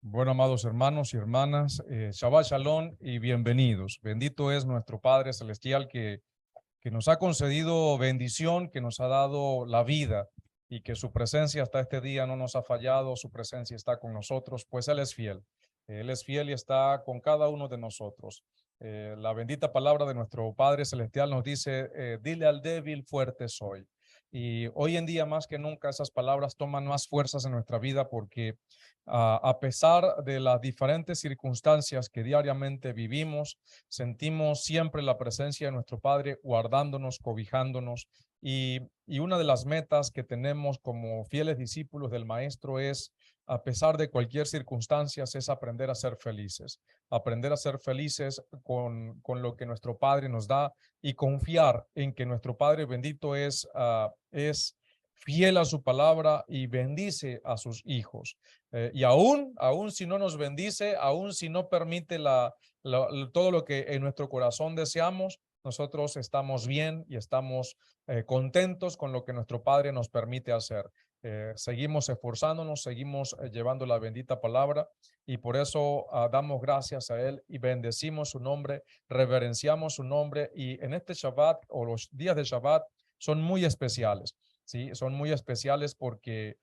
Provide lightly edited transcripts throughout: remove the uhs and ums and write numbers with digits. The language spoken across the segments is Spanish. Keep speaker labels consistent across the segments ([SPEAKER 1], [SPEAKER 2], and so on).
[SPEAKER 1] Bueno, amados hermanos y hermanas, Shabbat Shalom y bienvenidos. Bendito es nuestro Padre Celestial que nos ha concedido bendición, que nos ha dado la vida y que su presencia hasta este día no nos ha fallado, su presencia está con nosotros, pues Él es fiel. Él es fiel y está con cada uno de nosotros. La bendita palabra de nuestro Padre Celestial nos dice, dile al débil, fuerte soy. Y hoy en día más que nunca esas palabras toman más fuerzas en nuestra vida porque a pesar de las diferentes circunstancias que diariamente vivimos, sentimos siempre la presencia de nuestro Padre guardándonos, cobijándonos. Y una de las metas que tenemos como fieles discípulos del Maestro es, a pesar de cualquier circunstancia, es aprender a ser felices. Aprender a ser felices con lo que nuestro Padre nos da y confiar en que nuestro Padre bendito es fiel a su palabra y bendice a sus hijos. Y aún si no nos bendice, aún si no permite todo lo que en nuestro corazón deseamos, nosotros estamos bien y estamos contentos con lo que nuestro Padre nos permite hacer. Seguimos esforzándonos, seguimos llevando la bendita palabra y por eso damos gracias a Él y bendecimos su nombre, reverenciamos su nombre y en este Shabbat o los días de Shabbat son muy especiales, ¿sí? Son muy especiales porque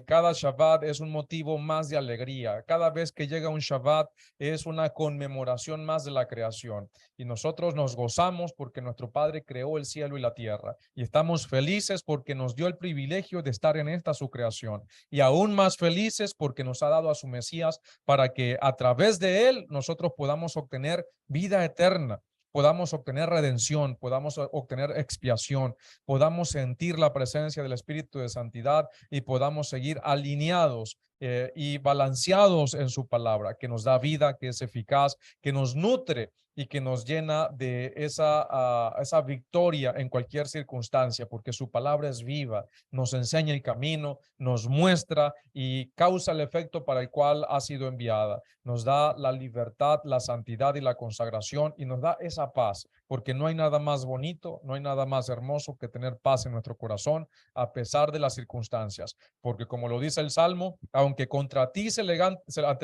[SPEAKER 1] cada Shabbat es un motivo más de alegría. Cada vez que llega un Shabbat es una conmemoración más de la creación. Y nosotros nos gozamos porque nuestro Padre creó el cielo y la tierra. Y estamos felices porque nos dio el privilegio de estar en esta su creación. Y aún más felices porque nos ha dado a su Mesías para que a través de él nosotros podamos obtener vida eterna, podamos obtener redención, podamos obtener expiación, podamos sentir la presencia del Espíritu de Santidad y podamos seguir alineados y balanceados en su palabra, que nos da vida, que es eficaz, que nos nutre y que nos llena de esa victoria en cualquier circunstancia, porque su palabra es viva, nos enseña el camino, nos muestra y causa el efecto para el cual ha sido enviada. Nos da la libertad, la santidad y la consagración y nos da esa paz, porque no hay nada más bonito, no hay nada más hermoso que tener paz en nuestro corazón a pesar de las circunstancias, porque como lo dice el Salmo, aunque contra ti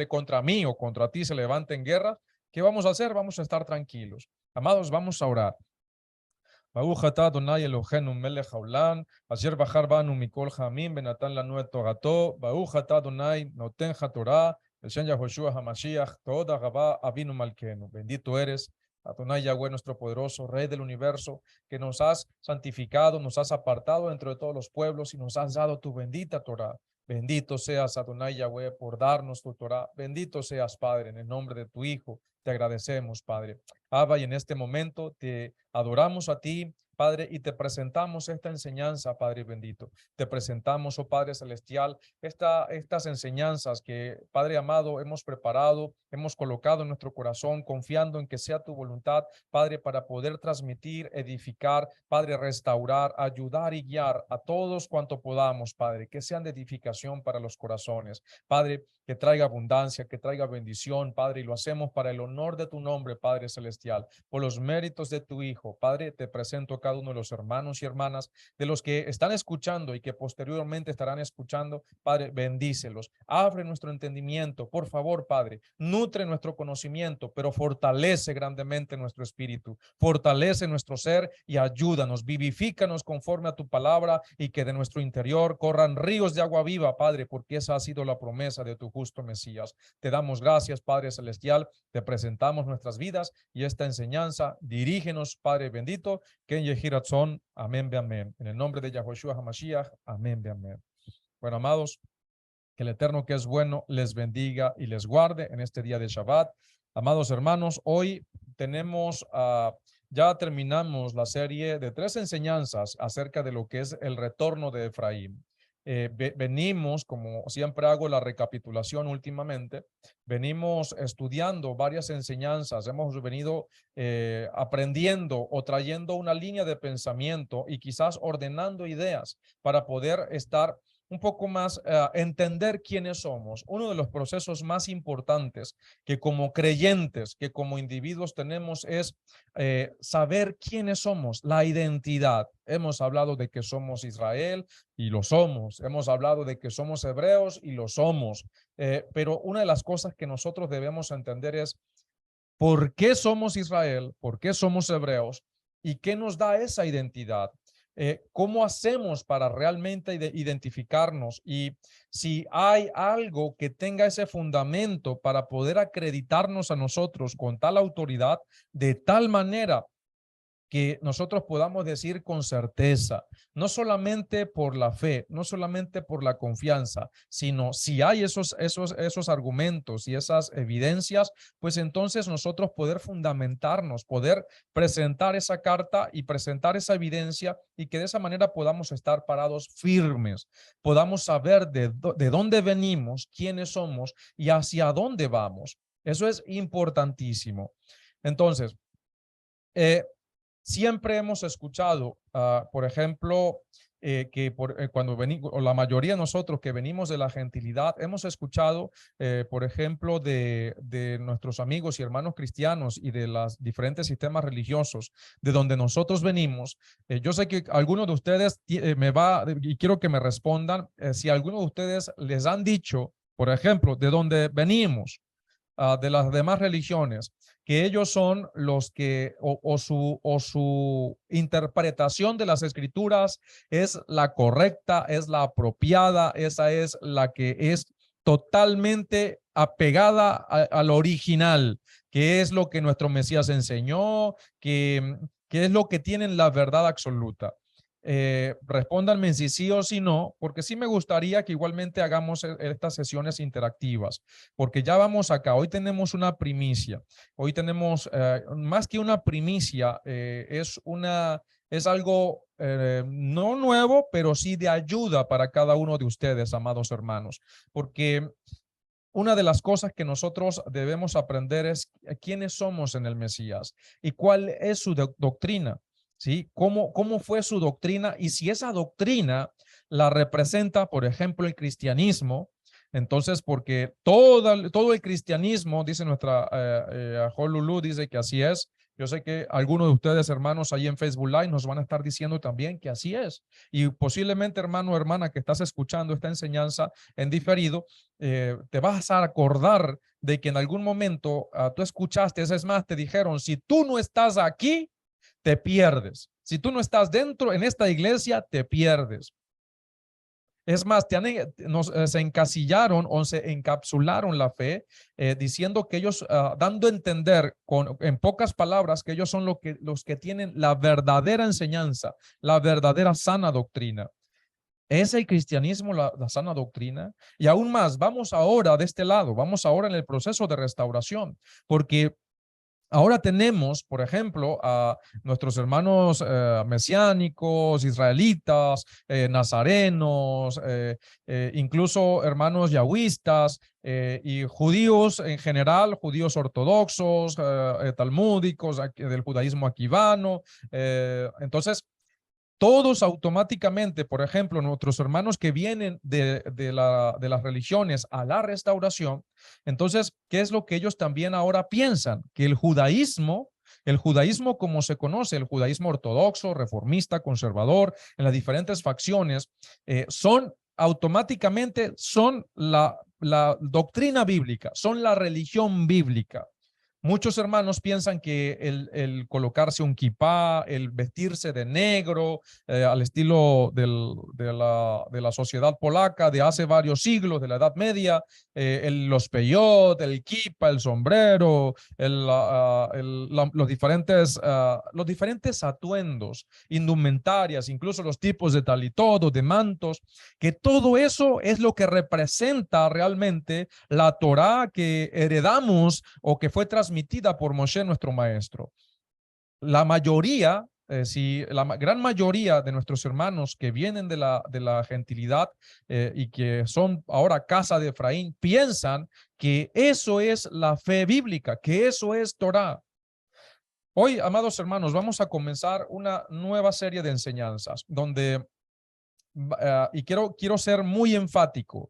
[SPEAKER 1] contra mí o contra ti se levanten guerras, ¿qué vamos a hacer? Vamos a estar tranquilos. Amados, vamos a orar. Baruch atah Adonai Eloheinu melech haolam, asher bachar banu mikol hamim benatan lanu et torato, Baruch atah Adonai noten hatorah, Beshem Yahoshua HaMashiach, toda Gabá Avinu Malkenu. Bendito eres, Adonai Yahweh, nuestro poderoso Rey del universo, que nos has santificado, nos has apartado dentro de todos los pueblos y nos has dado tu bendita Torah. Bendito seas, Adonai Yahweh, por darnos tu Torah. Bendito seas, Padre, en el nombre de tu Hijo. Te agradecemos, Padre. Abba, y en este momento te adoramos a ti, Padre, y te presentamos esta enseñanza, Padre bendito. Te presentamos, oh Padre celestial, estas enseñanzas que, Padre amado, hemos preparado, hemos colocado en nuestro corazón, confiando en que sea tu voluntad, Padre, para poder transmitir, edificar, Padre, restaurar, ayudar y guiar a todos cuanto podamos, Padre, que sean de edificación para los corazones. Padre, que traiga abundancia, que traiga bendición, Padre, y lo hacemos para el honor de tu nombre, Padre celestial, por los méritos de tu Hijo. Padre, te presento a cada uno de los hermanos y hermanas, de los que están escuchando y que posteriormente estarán escuchando. Padre, bendícelos, abre nuestro entendimiento, por favor, Padre, nutre nuestro conocimiento, pero fortalece grandemente nuestro espíritu, fortalece nuestro ser y ayúdanos, vivifícanos conforme a tu palabra y que de nuestro interior corran ríos de agua viva, Padre, porque esa ha sido la promesa de tu justo Mesías. Te damos gracias, Padre celestial, te presentamos nuestras vidas y esta enseñanza. Dirígenos, Padre bendito, que en Yehiratzón, amén, be amén. En el nombre de Yahoshua HaMashiach, amén, be amén. Bueno, amados, que el Eterno que es bueno les bendiga y les guarde en este día de Shabbat. Amados hermanos, hoy tenemos, ya terminamos la serie de 3 enseñanzas acerca de lo que es el retorno de Efraín. Venimos, como siempre hago la recapitulación últimamente, venimos estudiando varias enseñanzas, hemos venido aprendiendo o trayendo una línea de pensamiento y quizás ordenando ideas para poder estar un poco más entender quiénes somos. Uno de los procesos más importantes que como creyentes, que como individuos tenemos es saber quiénes somos, la identidad. Hemos hablado de que somos Israel y lo somos. Hemos hablado de que somos hebreos y lo somos. Pero una de las cosas que nosotros debemos entender es por qué somos Israel, por qué somos hebreos y qué nos da esa identidad. ¿Cómo hacemos para realmente identificarnos? Y si hay algo que tenga ese fundamento para poder acreditarnos a nosotros con tal autoridad, de tal manera que nosotros podamos decir con certeza, no solamente por la fe, no solamente por la confianza, sino si hay esos argumentos y esas evidencias, pues entonces nosotros poder fundamentarnos, poder presentar esa carta y presentar esa evidencia y que de esa manera podamos estar parados firmes, podamos saber de dónde venimos, quiénes somos y hacia dónde vamos. Eso es importantísimo. Entonces, eh, siempre hemos escuchado, por ejemplo, cuando venimos, o la mayoría de nosotros que venimos de la gentilidad, hemos escuchado, por ejemplo, de nuestros amigos y hermanos cristianos y de los diferentes sistemas religiosos de donde nosotros venimos. Yo sé que algunos de ustedes y quiero que me respondan, si algunos de ustedes les han dicho, por ejemplo, de dónde venimos, de las demás religiones, que ellos son los que, o su interpretación de las escrituras es la correcta, es la apropiada, esa es la que es totalmente apegada al original, que es lo que nuestro Mesías enseñó, que es lo que tienen la verdad absoluta. Respóndanme si sí o si no, porque sí me gustaría que igualmente hagamos estas sesiones interactivas, porque ya vamos acá, hoy tenemos una primicia, hoy tenemos más que una primicia, es algo no nuevo, pero sí de ayuda para cada uno de ustedes, amados hermanos, porque una de las cosas que nosotros debemos aprender es quiénes somos en el Mesías y cuál es su doctrina, ¿sí? ¿Cómo fue su doctrina? Y si esa doctrina la representa, por ejemplo, el cristianismo, entonces, porque todo el cristianismo, dice nuestra Lulú, dice que así es. Yo sé que algunos de ustedes, hermanos, ahí en Facebook Live nos van a estar diciendo también que así es. Y posiblemente, hermano o hermana, que estás escuchando esta enseñanza en diferido, te vas a acordar de que en algún momento tú escuchaste, es más, te dijeron, si tú no estás aquí, te pierdes. Si tú no estás dentro en esta iglesia, te pierdes. Es más, se encasillaron o se encapsularon la fe diciendo que ellos, dando a entender en pocas palabras que ellos son los que tienen la verdadera enseñanza, la verdadera sana doctrina. ¿Es el cristianismo la sana doctrina? Y aún más, vamos ahora de este lado, vamos ahora en el proceso de restauración, porque ahora tenemos, por ejemplo, a nuestros hermanos mesiánicos, israelitas, nazarenos, incluso hermanos yahuistas y judíos en general, judíos ortodoxos, talmúdicos, del judaísmo aquivano. Entonces, todos automáticamente, por ejemplo, nuestros hermanos que vienen de las religiones a la restauración, entonces, ¿qué es lo que ellos también ahora piensan? Que el judaísmo como se conoce, el judaísmo ortodoxo, reformista, conservador, en las diferentes facciones, son la doctrina bíblica, son la religión bíblica. Muchos hermanos piensan que el colocarse un kipá, el vestirse de negro, al estilo de la sociedad polaca de hace varios siglos, de la Edad Media, los peyot, el kipá, el sombrero, los diferentes atuendos, indumentarias, incluso los tipos de talitodo, de mantos, que todo eso es lo que representa realmente la Torá que heredamos o que fue transmitida por Moshe, nuestro maestro. La mayoría, la gran mayoría de nuestros hermanos que vienen de la gentilidad y que son ahora casa de Efraín, piensan que eso es la fe bíblica, que eso es Torá. Hoy, amados hermanos, vamos a comenzar una nueva serie de enseñanzas donde y quiero ser muy enfático,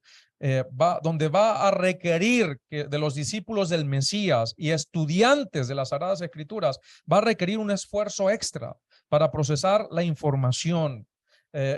[SPEAKER 1] donde va a requerir de los discípulos del Mesías y estudiantes de las Sagradas Escrituras, va a requerir un esfuerzo extra para procesar la información.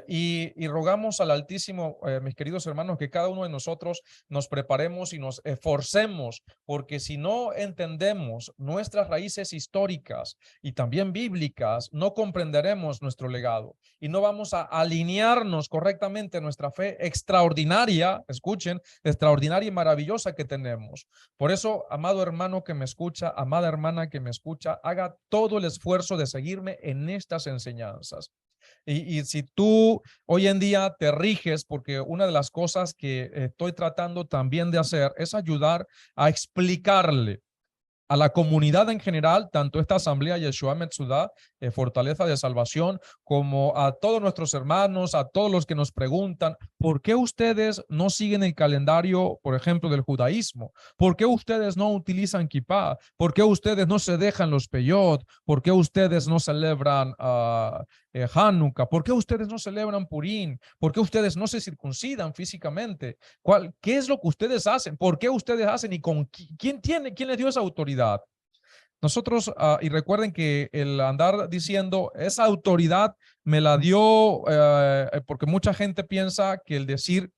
[SPEAKER 1] Y rogamos al Altísimo, mis queridos hermanos, que cada uno de nosotros nos preparemos y nos esforcemos, porque si no entendemos nuestras raíces históricas y también bíblicas, no comprenderemos nuestro legado y no vamos a alinearnos correctamente a nuestra fe extraordinaria, escuchen, extraordinaria y maravillosa que tenemos. Por eso, amado hermano que me escucha, amada hermana que me escucha, haga todo el esfuerzo de seguirme en estas enseñanzas. Y si tú hoy en día te riges, porque una de las cosas que estoy tratando también de hacer es ayudar a explicarle a la comunidad en general, tanto esta asamblea Yeshua Metsudah, Fortaleza de Salvación, como a todos nuestros hermanos, a todos los que nos preguntan, ¿por qué ustedes no siguen el calendario, por ejemplo, del judaísmo? ¿Por qué ustedes no utilizan kippah? ¿Por qué ustedes no se dejan los peyot? ¿Por qué ustedes no celebran Hanukkah? ¿Por qué ustedes no celebran Purim? ¿Por qué ustedes no se circuncidan físicamente? ¿Qué es lo que ustedes hacen? ¿Por qué ustedes hacen? ¿Y con quién les dio esa autoridad? Nosotros, y recuerden que el andar diciendo esa autoridad me la dio, porque mucha gente piensa que el decir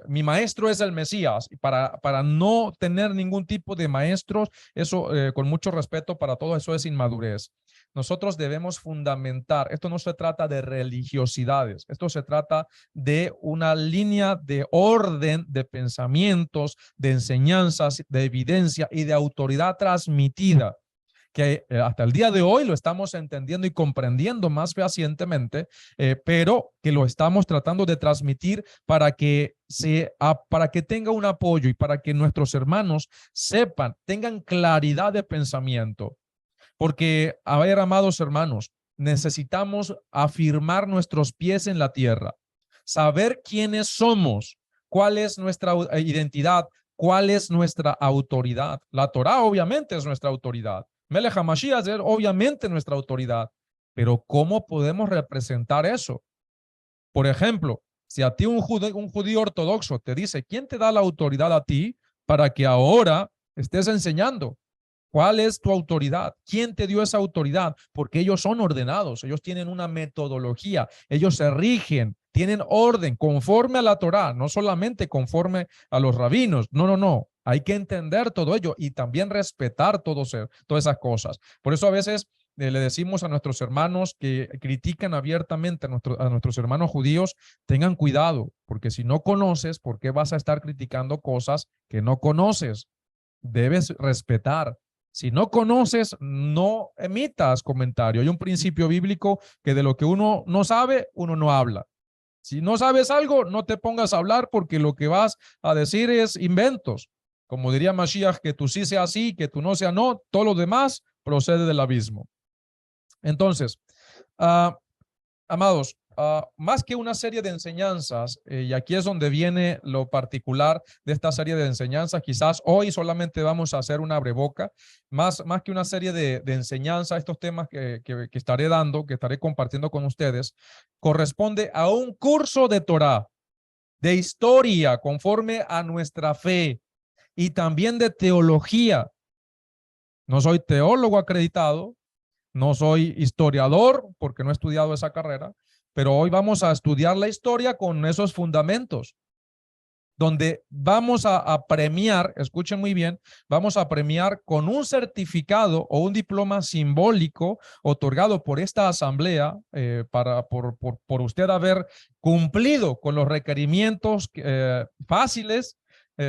[SPEAKER 1] mi maestro es el Mesías, y para no tener ningún tipo de maestros, eso con mucho respeto para todo eso es inmadurez. Nosotros debemos fundamentar, esto no se trata de religiosidades, esto se trata de una línea de orden de pensamientos, de enseñanzas, de evidencia y de autoridad transmitida, que hasta el día de hoy lo estamos entendiendo y comprendiendo más fehacientemente, pero que lo estamos tratando de transmitir para que para que tenga un apoyo y para que nuestros hermanos sepan, tengan claridad de pensamiento. Porque, a ver, amados hermanos, necesitamos afirmar nuestros pies en la tierra, saber quiénes somos, cuál es nuestra identidad, cuál es nuestra autoridad. La Torá obviamente es nuestra autoridad. Melech HaMashiach es obviamente nuestra autoridad. Pero ¿cómo podemos representar eso? Por ejemplo, si a ti un judío ortodoxo te dice, ¿quién te da la autoridad a ti para que ahora estés enseñando? ¿Cuál es tu autoridad? ¿Quién te dio esa autoridad? Porque ellos son ordenados, ellos tienen una metodología, ellos se rigen, tienen orden conforme a la Torá, no solamente conforme a los rabinos. No. Hay que entender todo ello y también respetar todas esas cosas. Por eso a veces le decimos a nuestros hermanos que critican abiertamente a nuestros hermanos judíos, tengan cuidado, porque si no conoces, ¿por qué vas a estar criticando cosas que no conoces? Debes respetar. Si no conoces, no emitas comentario. Hay un principio bíblico que de lo que uno no sabe, uno no habla. Si no sabes algo, no te pongas a hablar porque lo que vas a decir es inventos. Como diría Mashiach, que tú sí sea sí, que tú no sea no, todo lo demás procede del abismo. Entonces, amados, más que una serie de enseñanzas, y aquí es donde viene lo particular de esta serie de enseñanzas, quizás hoy solamente vamos a hacer una abreboca, más que una serie de enseñanzas, estos temas que estaré dando, que estaré compartiendo con ustedes, corresponde a un curso de Torá, de historia, conforme a nuestra fe, y también de teología. No soy teólogo acreditado, no soy historiador porque no he estudiado esa carrera, pero hoy vamos a estudiar la historia con esos fundamentos, donde vamos a premiar, escuchen muy bien, vamos a premiar con un certificado o un diploma simbólico otorgado por esta asamblea por usted haber cumplido con los requerimientos fáciles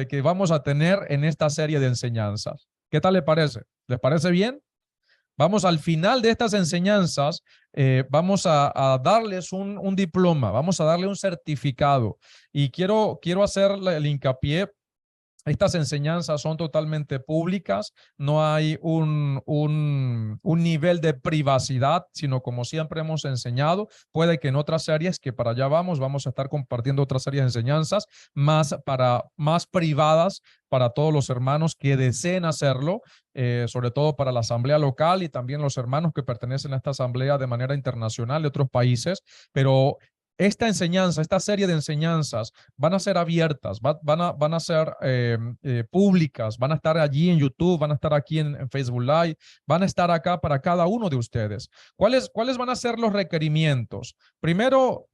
[SPEAKER 1] que vamos a tener en esta serie de enseñanzas. ¿Qué tal le parece? ¿Les parece bien? Vamos al final de estas enseñanzas, vamos a darles un diploma, vamos a darle un certificado y quiero hacer el hincapié. Estas enseñanzas son totalmente públicas, no hay un nivel de privacidad, sino como siempre hemos enseñado, puede que en otras series, que para allá vamos a estar compartiendo otras series de enseñanzas más privadas para todos los hermanos que deseen hacerlo, sobre todo para la asamblea local y también los hermanos que pertenecen a esta asamblea de manera internacional de otros países, pero esta enseñanza, esta serie de enseñanzas van a ser abiertas, van a ser públicas, van a estar allí en YouTube, van a estar aquí en Facebook Live, van a estar acá para cada uno de ustedes. ¿Cuáles van a ser los requerimientos? Primero,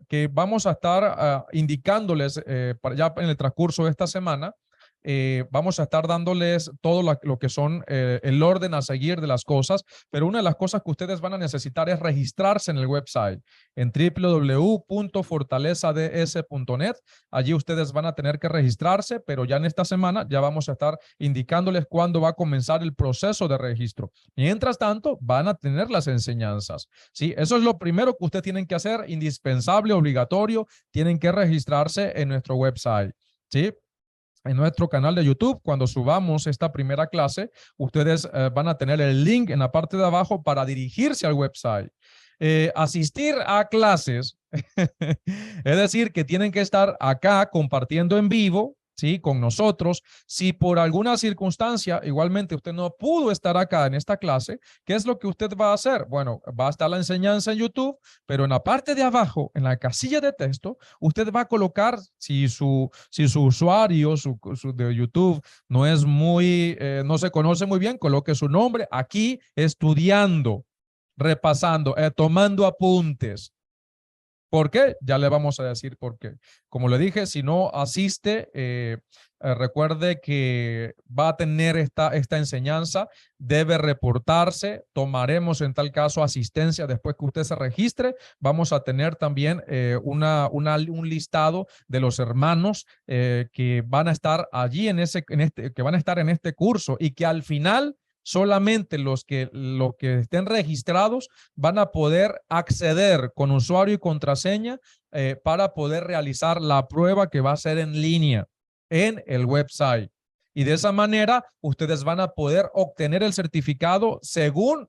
[SPEAKER 1] que vamos a estar indicándoles ya en el transcurso de esta semana, vamos a estar dándoles todo lo que son el orden a seguir de las cosas, pero una de las cosas que ustedes van a necesitar es registrarse en el website, en www.fortalezads.net. Allí ustedes van a tener que registrarse, pero ya en esta semana ya vamos a estar indicándoles cuándo va a comenzar el proceso de registro. Mientras tanto, van a tener las enseñanzas, ¿sí? Eso es lo primero que ustedes tienen que hacer, indispensable, obligatorio, tienen que registrarse en nuestro website, ¿sí? En nuestro canal de YouTube, cuando subamos esta primera clase, ustedes van a tener el link en la parte de abajo para dirigirse al website. Asistir a clases, es decir, que tienen que estar acá compartiendo en vivo, ¿sí? Con nosotros. Si por alguna circunstancia, igualmente usted no pudo estar acá en esta clase, ¿qué es lo que usted va a hacer? Bueno, va a estar la enseñanza en YouTube, pero en la parte de abajo, en la casilla de texto, usted va a colocar, si su usuario de YouTube no es muy, no se conoce muy bien, coloque su nombre aquí, estudiando, repasando, tomando apuntes. ¿Por qué? Ya le vamos a decir por qué. Como le dije, si no asiste, recuerde que va a tener esta enseñanza, debe reportarse, tomaremos en tal caso asistencia después que usted se registre. Vamos a tener también un listado de los hermanos que van a estar allí que van a estar en este curso y que al final solamente los que estén registrados van a poder acceder con usuario y contraseña para poder realizar la prueba que va a ser en línea en el website. Y de esa manera ustedes van a poder obtener el certificado según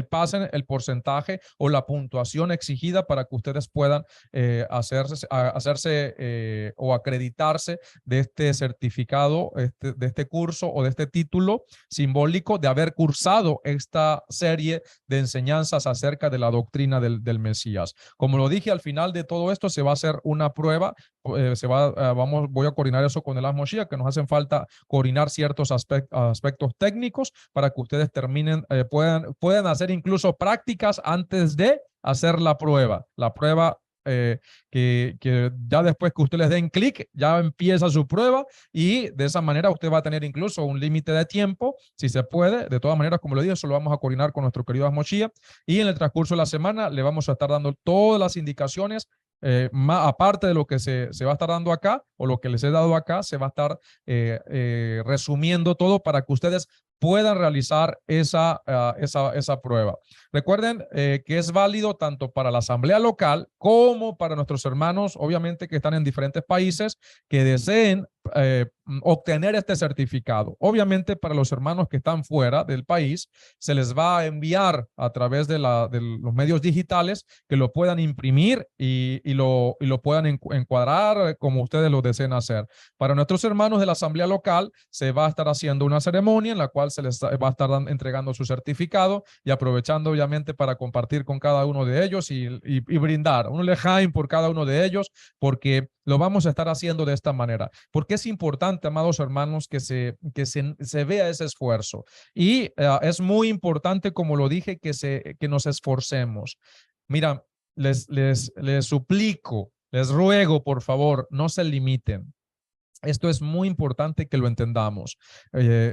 [SPEAKER 1] pasen el porcentaje o la puntuación exigida para que ustedes puedan hacerse o acreditarse de este certificado, de este curso o de este título simbólico de haber cursado esta serie de enseñanzas acerca de la doctrina del Mesías. Como lo dije, al final de todo esto se va a hacer una prueba, voy a coordinar eso con el Moshiach, que nos hacen falta coordinar ciertos aspectos técnicos para que ustedes terminen, puedan hacer incluso prácticas antes de hacer la prueba. La prueba que ya después que ustedes den clic, ya empieza su prueba y de esa manera usted va a tener incluso un límite de tiempo, si se puede. De todas maneras, como lo dije, eso lo vamos a coordinar con nuestro querido Moshiach y en el transcurso de la semana le vamos a estar dando todas las indicaciones. Aparte de lo que se va a estar dando acá o lo que les he dado acá, se va a estar resumiendo todo para que ustedes puedan realizar esa prueba. Recuerden que es válido tanto para la asamblea local como para nuestros hermanos, obviamente que están en diferentes países, que deseen obtener este certificado. Obviamente para los hermanos que están fuera del país, se les va a enviar a través de los medios digitales que lo puedan imprimir y lo puedan encuadrar como ustedes lo deseen hacer. Para nuestros hermanos de la asamblea local, se va a estar haciendo una ceremonia en la cual se les va a estar entregando su certificado y aprovechando obviamente para compartir con cada uno de ellos y brindar un lejaim por cada uno de ellos, porque lo vamos a estar haciendo de esta manera. Porque es importante, amados hermanos, que se vea ese esfuerzo. Y es muy importante, como lo dije, que nos esforcemos. Mira, les suplico, les ruego, por favor, no se limiten. Esto es muy importante que lo entendamos.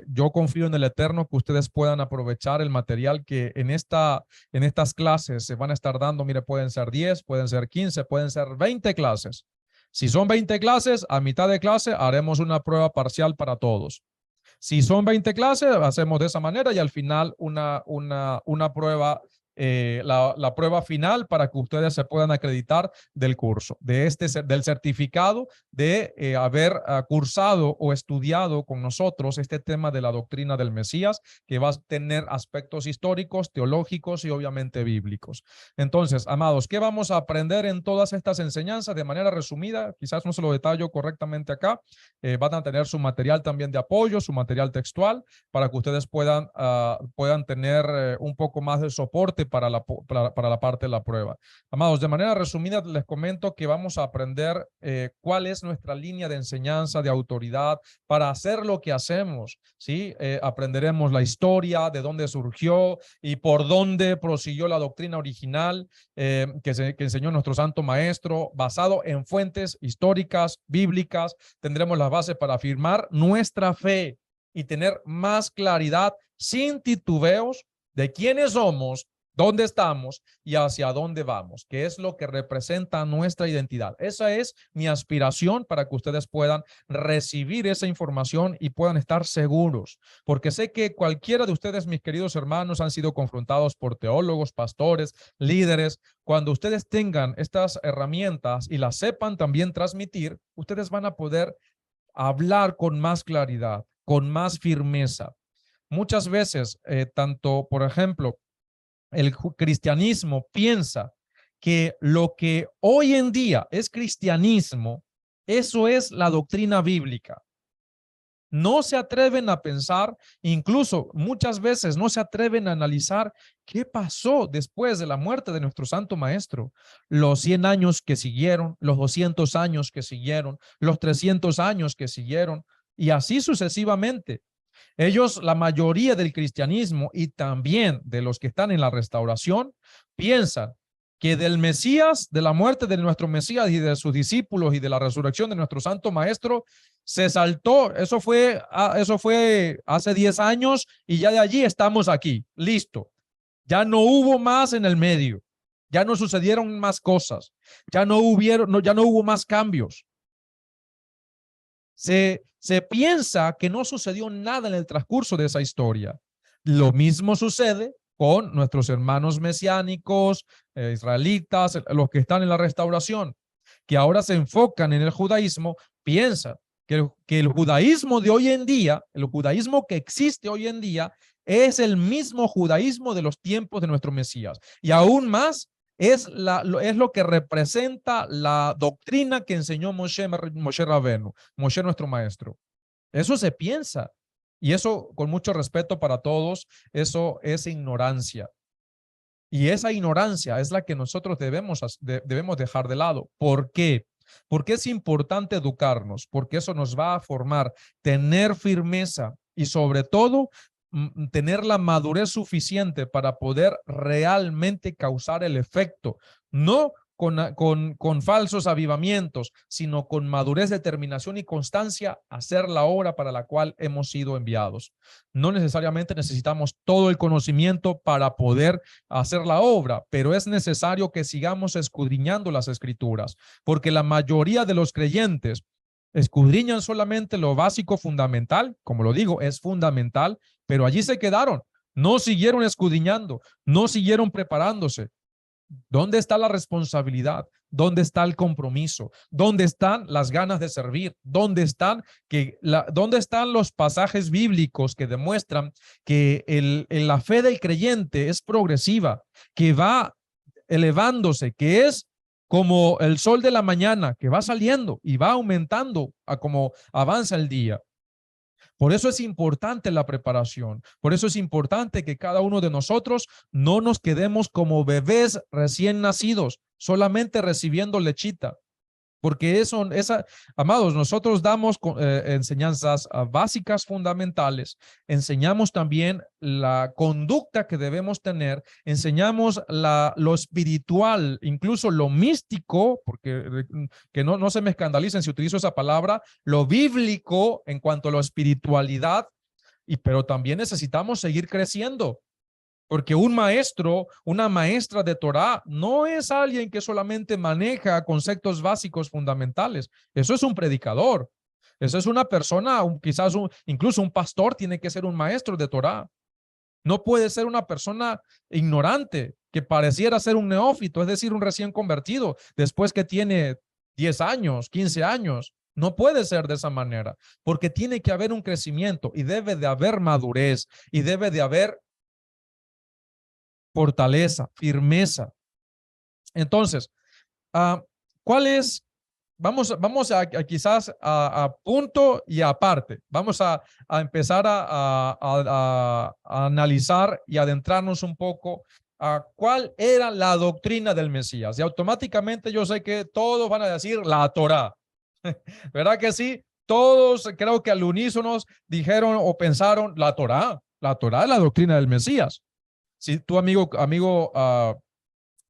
[SPEAKER 1] Yo confío en el Eterno que ustedes puedan aprovechar el material que en estas clases se van a estar dando. Mire, pueden ser 10, pueden ser 15, pueden ser 20 clases. Si son 20 clases, a mitad de clase haremos una prueba parcial para todos. Si son 20 clases, hacemos de esa manera y al final una prueba, la prueba final para que ustedes se puedan acreditar del curso, del certificado de haber cursado o estudiado con nosotros este tema de la doctrina del Mesías, que va a tener aspectos históricos, teológicos y obviamente bíblicos. Entonces, amados, ¿qué vamos a aprender en todas estas enseñanzas? De manera resumida, quizás no se lo detallo correctamente acá, van a tener su material también de apoyo, su material textual, para que ustedes puedan tener un poco más de soporte para la parte de la prueba. Amados, de manera resumida les comento que vamos a aprender cuál es nuestra línea de enseñanza, de autoridad para hacer lo que hacemos, ¿sí? Aprenderemos la historia, de dónde surgió y por dónde prosiguió la doctrina original que enseñó nuestro santo maestro, basado en fuentes históricas, bíblicas. Tendremos las bases para afirmar nuestra fe y tener más claridad sin titubeos de quiénes somos, dónde estamos y hacia dónde vamos, que es lo que representa nuestra identidad. Esa es mi aspiración para que ustedes puedan recibir esa información y puedan estar seguros, porque sé que cualquiera de ustedes, mis queridos hermanos, han sido confrontados por teólogos, pastores, líderes. Cuando ustedes tengan estas herramientas y las sepan también transmitir, ustedes van a poder hablar con más claridad, con más firmeza. Muchas veces, tanto, por ejemplo, el cristianismo piensa que lo que hoy en día es cristianismo, eso es la doctrina bíblica. No se atreven a pensar, incluso muchas veces no se atreven a analizar qué pasó después de la muerte de nuestro santo maestro. Los 100 años que siguieron, los 200 años que siguieron, los 300 años que siguieron y así sucesivamente. Ellos, la mayoría del cristianismo y también de los que están en la restauración, piensan que del Mesías, de la muerte de nuestro Mesías y de sus discípulos y de la resurrección de nuestro santo maestro, se saltó. Eso fue hace 10 años y ya de allí estamos aquí. Listo. Ya no hubo más en el medio. Ya no sucedieron más cosas. Ya no hubo más cambios. Se piensa que no sucedió nada en el transcurso de esa historia. Lo mismo sucede con nuestros hermanos mesiánicos, israelitas, los que están en la restauración, que ahora se enfocan en el judaísmo, piensan que el judaísmo de hoy en día, el judaísmo que existe hoy en día, es el mismo judaísmo de los tiempos de nuestro Mesías. Y aún más, es lo que representa la doctrina que enseñó Moshe Rabenu, Moshe nuestro maestro. Eso se piensa. Y eso, con mucho respeto para todos, eso es ignorancia. Y esa ignorancia es la que nosotros debemos dejar de lado. ¿Por qué? Porque es importante educarnos, porque eso nos va a formar, tener firmeza y sobre todo tener la madurez suficiente para poder realmente causar el efecto, no con falsos avivamientos, sino con madurez, determinación y constancia, hacer la obra para la cual hemos sido enviados. No necesariamente necesitamos todo el conocimiento para poder hacer la obra, pero es necesario que sigamos escudriñando las escrituras, porque la mayoría de los creyentes escudriñan solamente lo básico fundamental, como lo digo, es fundamental, pero allí se quedaron, no siguieron escudriñando, no siguieron preparándose. ¿Dónde está la responsabilidad? ¿Dónde está el compromiso? ¿Dónde están las ganas de servir? ¿Dónde están los pasajes bíblicos que demuestran que la fe del creyente es progresiva, que va elevándose, que es como el sol de la mañana, que va saliendo y va aumentando a como avanza el día? Por eso es importante la preparación. Por eso es importante que cada uno de nosotros no nos quedemos como bebés recién nacidos, solamente recibiendo lechita. Porque amados, nosotros damos enseñanzas básicas, fundamentales, enseñamos también la conducta que debemos tener, enseñamos lo espiritual, incluso lo místico, porque que no se me escandalicen si utilizo esa palabra, lo bíblico en cuanto a la espiritualidad, pero también necesitamos seguir creciendo. Porque un maestro, una maestra de Torah no es alguien que solamente maneja conceptos básicos fundamentales. Eso es un predicador. Eso es una persona, incluso un pastor tiene que ser un maestro de Torah. No puede ser una persona ignorante que pareciera ser un neófito, es decir, un recién convertido, después que tiene 10 años, 15 años. No puede ser de esa manera, porque tiene que haber un crecimiento y debe de haber madurez y debe de haber fortaleza, firmeza. Entonces, ¿cuál es? Vamos a quizás a punto y aparte. Vamos a empezar a analizar y adentrarnos un poco cuál era la doctrina del Mesías. Y automáticamente yo sé que todos van a decir la Torá. ¿Verdad que sí? Todos creo que al unísono dijeron o pensaron la Torá. La Torá es la doctrina del Mesías. Si tu amigo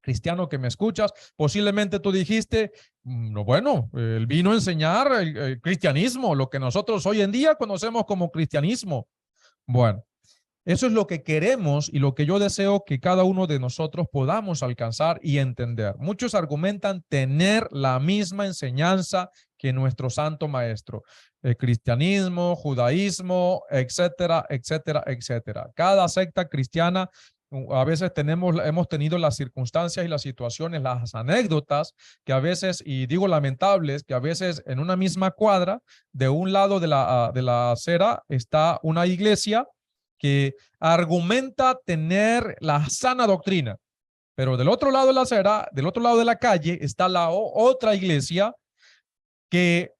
[SPEAKER 1] cristiano que me escuchas, posiblemente tú dijiste, no, bueno, él vino a enseñar el cristianismo, lo que nosotros hoy en día conocemos como cristianismo. Bueno, eso es lo que queremos y lo que yo deseo que cada uno de nosotros podamos alcanzar y entender. Muchos argumentan tener la misma enseñanza que nuestro santo maestro, el cristianismo, judaísmo, etcétera, etcétera, etcétera. Cada secta cristiana, a veces hemos tenido las circunstancias y las situaciones, las anécdotas que a veces, y digo lamentables, que a veces en una misma cuadra, de un lado de la acera está una iglesia que argumenta tener la sana doctrina, pero del otro lado de la acera, del otro lado de la calle, está la otra iglesia que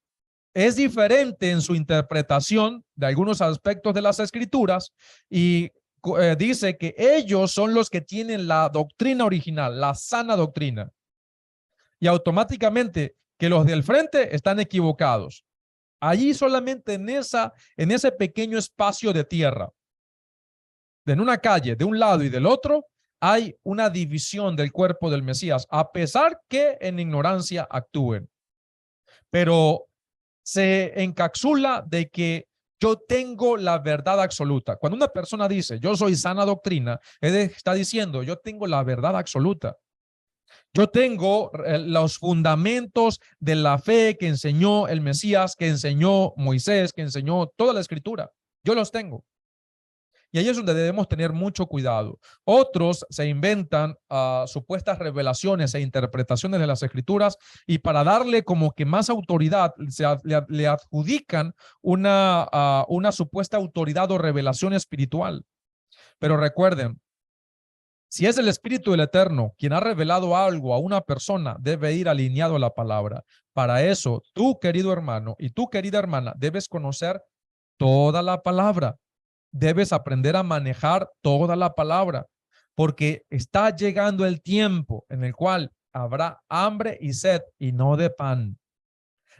[SPEAKER 1] es diferente en su interpretación de algunos aspectos de las escrituras y dice que ellos son los que tienen la doctrina original, la sana doctrina, y automáticamente que los del frente están equivocados. Allí solamente en ese pequeño espacio de tierra, en una calle, de un lado y del otro, hay una división del cuerpo del Mesías, a pesar que en ignorancia actúen. Pero se encapsula de que yo tengo la verdad absoluta. Cuando una persona dice, yo soy sana doctrina, él está diciendo, yo tengo la verdad absoluta. Yo tengo los fundamentos de la fe que enseñó el Mesías, que enseñó Moisés, que enseñó toda la escritura. Yo los tengo. Y ahí es donde debemos tener mucho cuidado. Otros se inventan supuestas revelaciones e interpretaciones de las escrituras y para darle como que más autoridad le adjudican una supuesta autoridad o revelación espiritual. Pero recuerden, si es el Espíritu del Eterno quien ha revelado algo a una persona, debe ir alineado a la palabra. Para eso, tú, querido hermano, y tú, querida hermana, debes conocer toda la palabra. Debes aprender a manejar toda la palabra, porque está llegando el tiempo en el cual habrá hambre y sed y no de pan.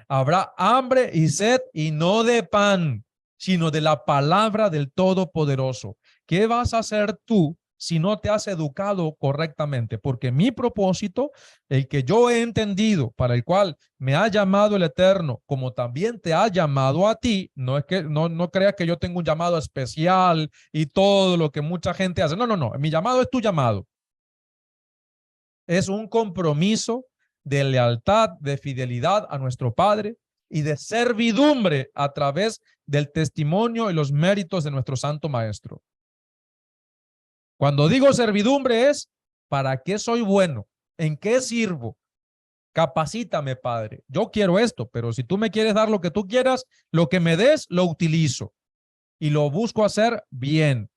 [SPEAKER 1] Habrá hambre y sed y no de pan, sino de la palabra del Todopoderoso. ¿Qué vas a hacer tú si no te has educado correctamente? Porque mi propósito, el que yo he entendido, para el cual me ha llamado el Eterno, como también te ha llamado a ti, no es que no creas que yo tengo un llamado especial y todo lo que mucha gente hace. No, no, no. Mi llamado es tu llamado. Es un compromiso de lealtad, de fidelidad a nuestro Padre y de servidumbre a través del testimonio y los méritos de nuestro Santo Maestro. Cuando digo servidumbre es, ¿para qué soy bueno? ¿En qué sirvo? Capacítame, Padre. Yo quiero esto, pero si tú me quieres dar lo que tú quieras, lo que me des, lo utilizo y lo busco hacer bien.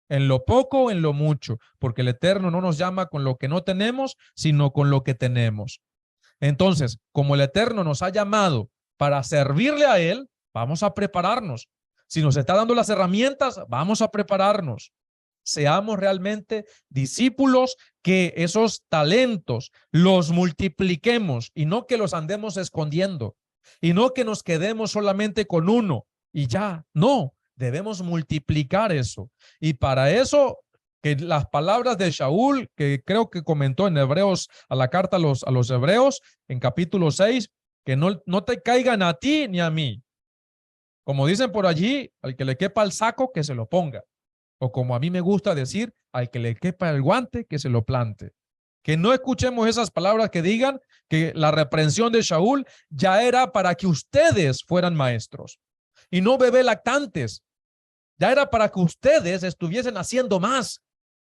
[SPEAKER 1] En lo poco, en lo mucho, porque el Eterno no nos llama con lo que no tenemos, sino con lo que tenemos. Entonces, como el Eterno nos ha llamado para servirle a Él, vamos a prepararnos. Si nos está dando las herramientas, vamos a prepararnos. Seamos realmente discípulos, que esos talentos los multipliquemos y no que los andemos escondiendo y no que nos quedemos solamente con uno y ya, no. Debemos multiplicar eso. Y para eso, que las palabras de Shaul, que creo que comentó en Hebreos, a la carta a los Hebreos, en capítulo 6, que no te caigan a ti ni a mí. Como dicen por allí, al que le quepa el saco, que se lo ponga. O como a mí me gusta decir, al que le quepa el guante, que se lo plante. Que no escuchemos esas palabras que digan que la reprensión de Shaul ya era para que ustedes fueran maestros y no bebé lactantes. Ya era para que ustedes estuviesen haciendo más,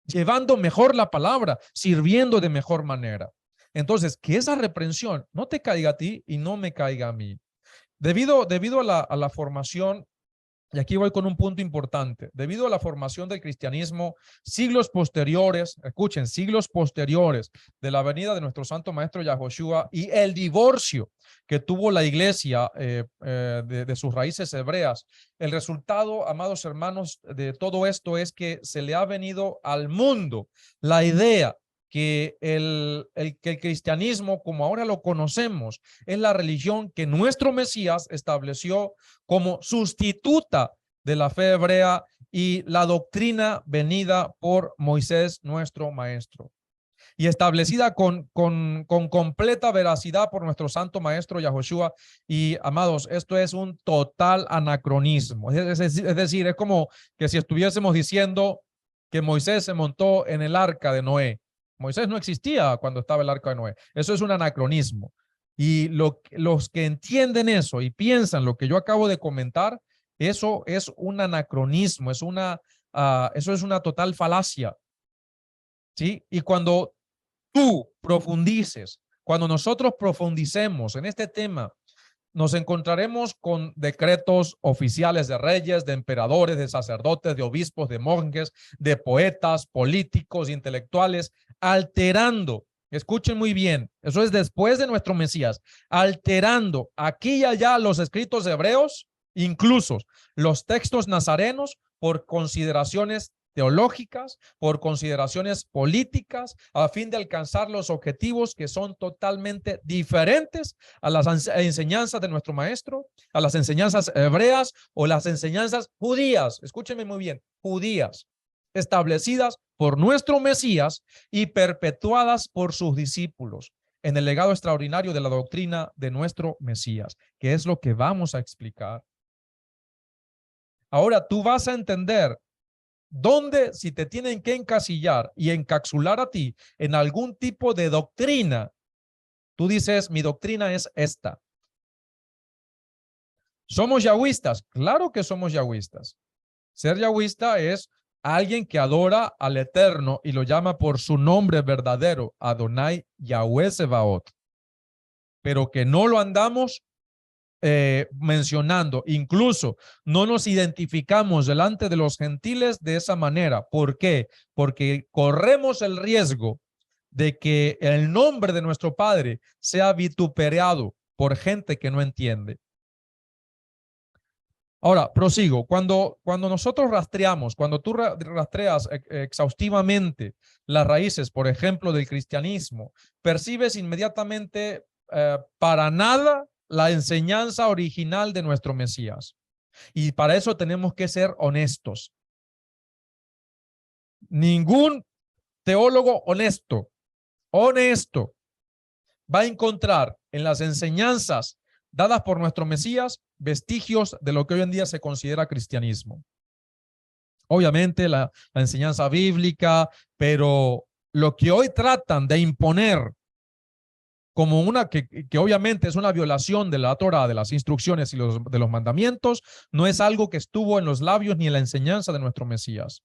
[SPEAKER 1] llevando mejor la palabra, sirviendo de mejor manera. Entonces, que esa reprensión no te caiga a ti y no me caiga a mí. Debido a la formación Y aquí voy con un punto importante. Debido a la formación del cristianismo, siglos posteriores, escuchen, siglos posteriores de la venida de nuestro santo maestro Yahushua y el divorcio que tuvo la iglesia de sus raíces hebreas, el resultado, amados hermanos, de todo esto es que se le ha venido al mundo la idea que que el cristianismo, como ahora lo conocemos, es la religión que nuestro Mesías estableció como sustituta de la fe hebrea y la doctrina venida por Moisés, nuestro maestro, y establecida con completa veracidad por nuestro santo maestro Yahushua. Y amados, esto es un total anacronismo. Es decir, es como que si estuviésemos diciendo que Moisés se montó en el arca de Noé. Moisés no existía cuando estaba el arca de Noé. Eso es un anacronismo. Y los que entienden eso y piensan lo que yo acabo de comentar, eso es un anacronismo, eso es una total falacia. ¿Sí? Y cuando tú profundices, cuando nosotros profundicemos en este tema, nos encontraremos con decretos oficiales de reyes, de emperadores, de sacerdotes, de obispos, de monjes, de poetas, políticos, intelectuales, alterando, escuchen muy bien, eso es después de nuestro Mesías, alterando aquí y allá los escritos hebreos, incluso los textos nazarenos, por consideraciones teológicas, por consideraciones políticas, a fin de alcanzar los objetivos que son totalmente diferentes a las enseñanzas de nuestro maestro, a las enseñanzas hebreas o las enseñanzas judías. Escúchenme muy bien, judías, establecidas por nuestro Mesías y perpetuadas por sus discípulos en el legado extraordinario de la doctrina de nuestro Mesías, que es lo que vamos a explicar. Ahora tú vas a entender dónde, si te tienen que encasillar y encapsular a ti en algún tipo de doctrina, tú dices, mi doctrina es esta. ¿Somos yahuistas? Claro que somos yahuistas. Ser yahuista es alguien que adora al Eterno y lo llama por su nombre verdadero, Adonai Yahweh Sebaot, pero que no lo andamos mencionando. Incluso no nos identificamos delante de los gentiles de esa manera. ¿Por qué? Porque corremos el riesgo de que el nombre de nuestro Padre sea vituperado por gente que no entiende. Ahora, prosigo. Cuando nosotros rastreamos, cuando tú rastreas exhaustivamente las raíces, por ejemplo, del cristianismo, percibes inmediatamente para nada la enseñanza original de nuestro Mesías. Y para eso tenemos que ser honestos. Ningún teólogo honesto va a encontrar en las enseñanzas dadas por nuestro Mesías vestigios de lo que hoy en día se considera cristianismo. Obviamente la enseñanza bíblica, pero lo que hoy tratan de imponer como una que obviamente es una violación de la Torah, de las instrucciones y de los mandamientos, no es algo que estuvo en los labios ni en la enseñanza de nuestro Mesías.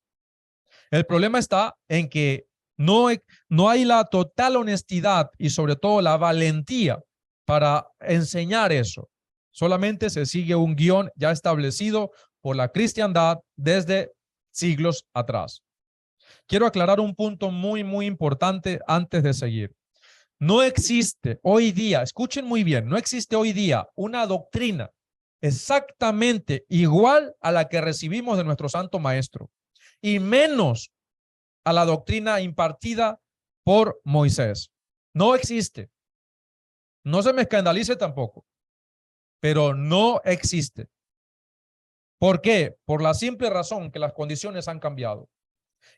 [SPEAKER 1] El problema está en que no hay la total honestidad y sobre todo la valentía para enseñar eso. Solamente se sigue un guión ya establecido por la cristiandad desde siglos atrás. Quiero aclarar un punto muy, muy importante antes de seguir. No existe hoy día, escuchen muy bien, no existe hoy día una doctrina exactamente igual a la que recibimos de nuestro santo maestro, y menos a la doctrina impartida por Moisés. No existe. No se me escandalice tampoco, pero no existe. ¿Por qué? Por la simple razón que las condiciones han cambiado.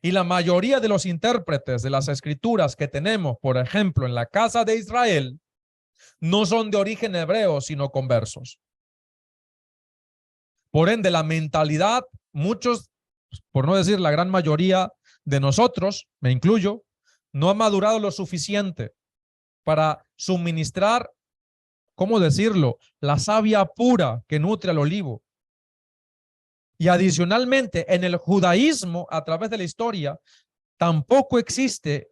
[SPEAKER 1] Y la mayoría de los intérpretes de las escrituras que tenemos, por ejemplo, en la casa de Israel, no son de origen hebreo, sino conversos. Por ende, la mentalidad, muchos, por no decir la gran mayoría de nosotros, me incluyo, no ha madurado lo suficiente para suministrar, ¿cómo decirlo?, la savia pura que nutre al olivo. Y adicionalmente, en el judaísmo, a través de la historia, tampoco existe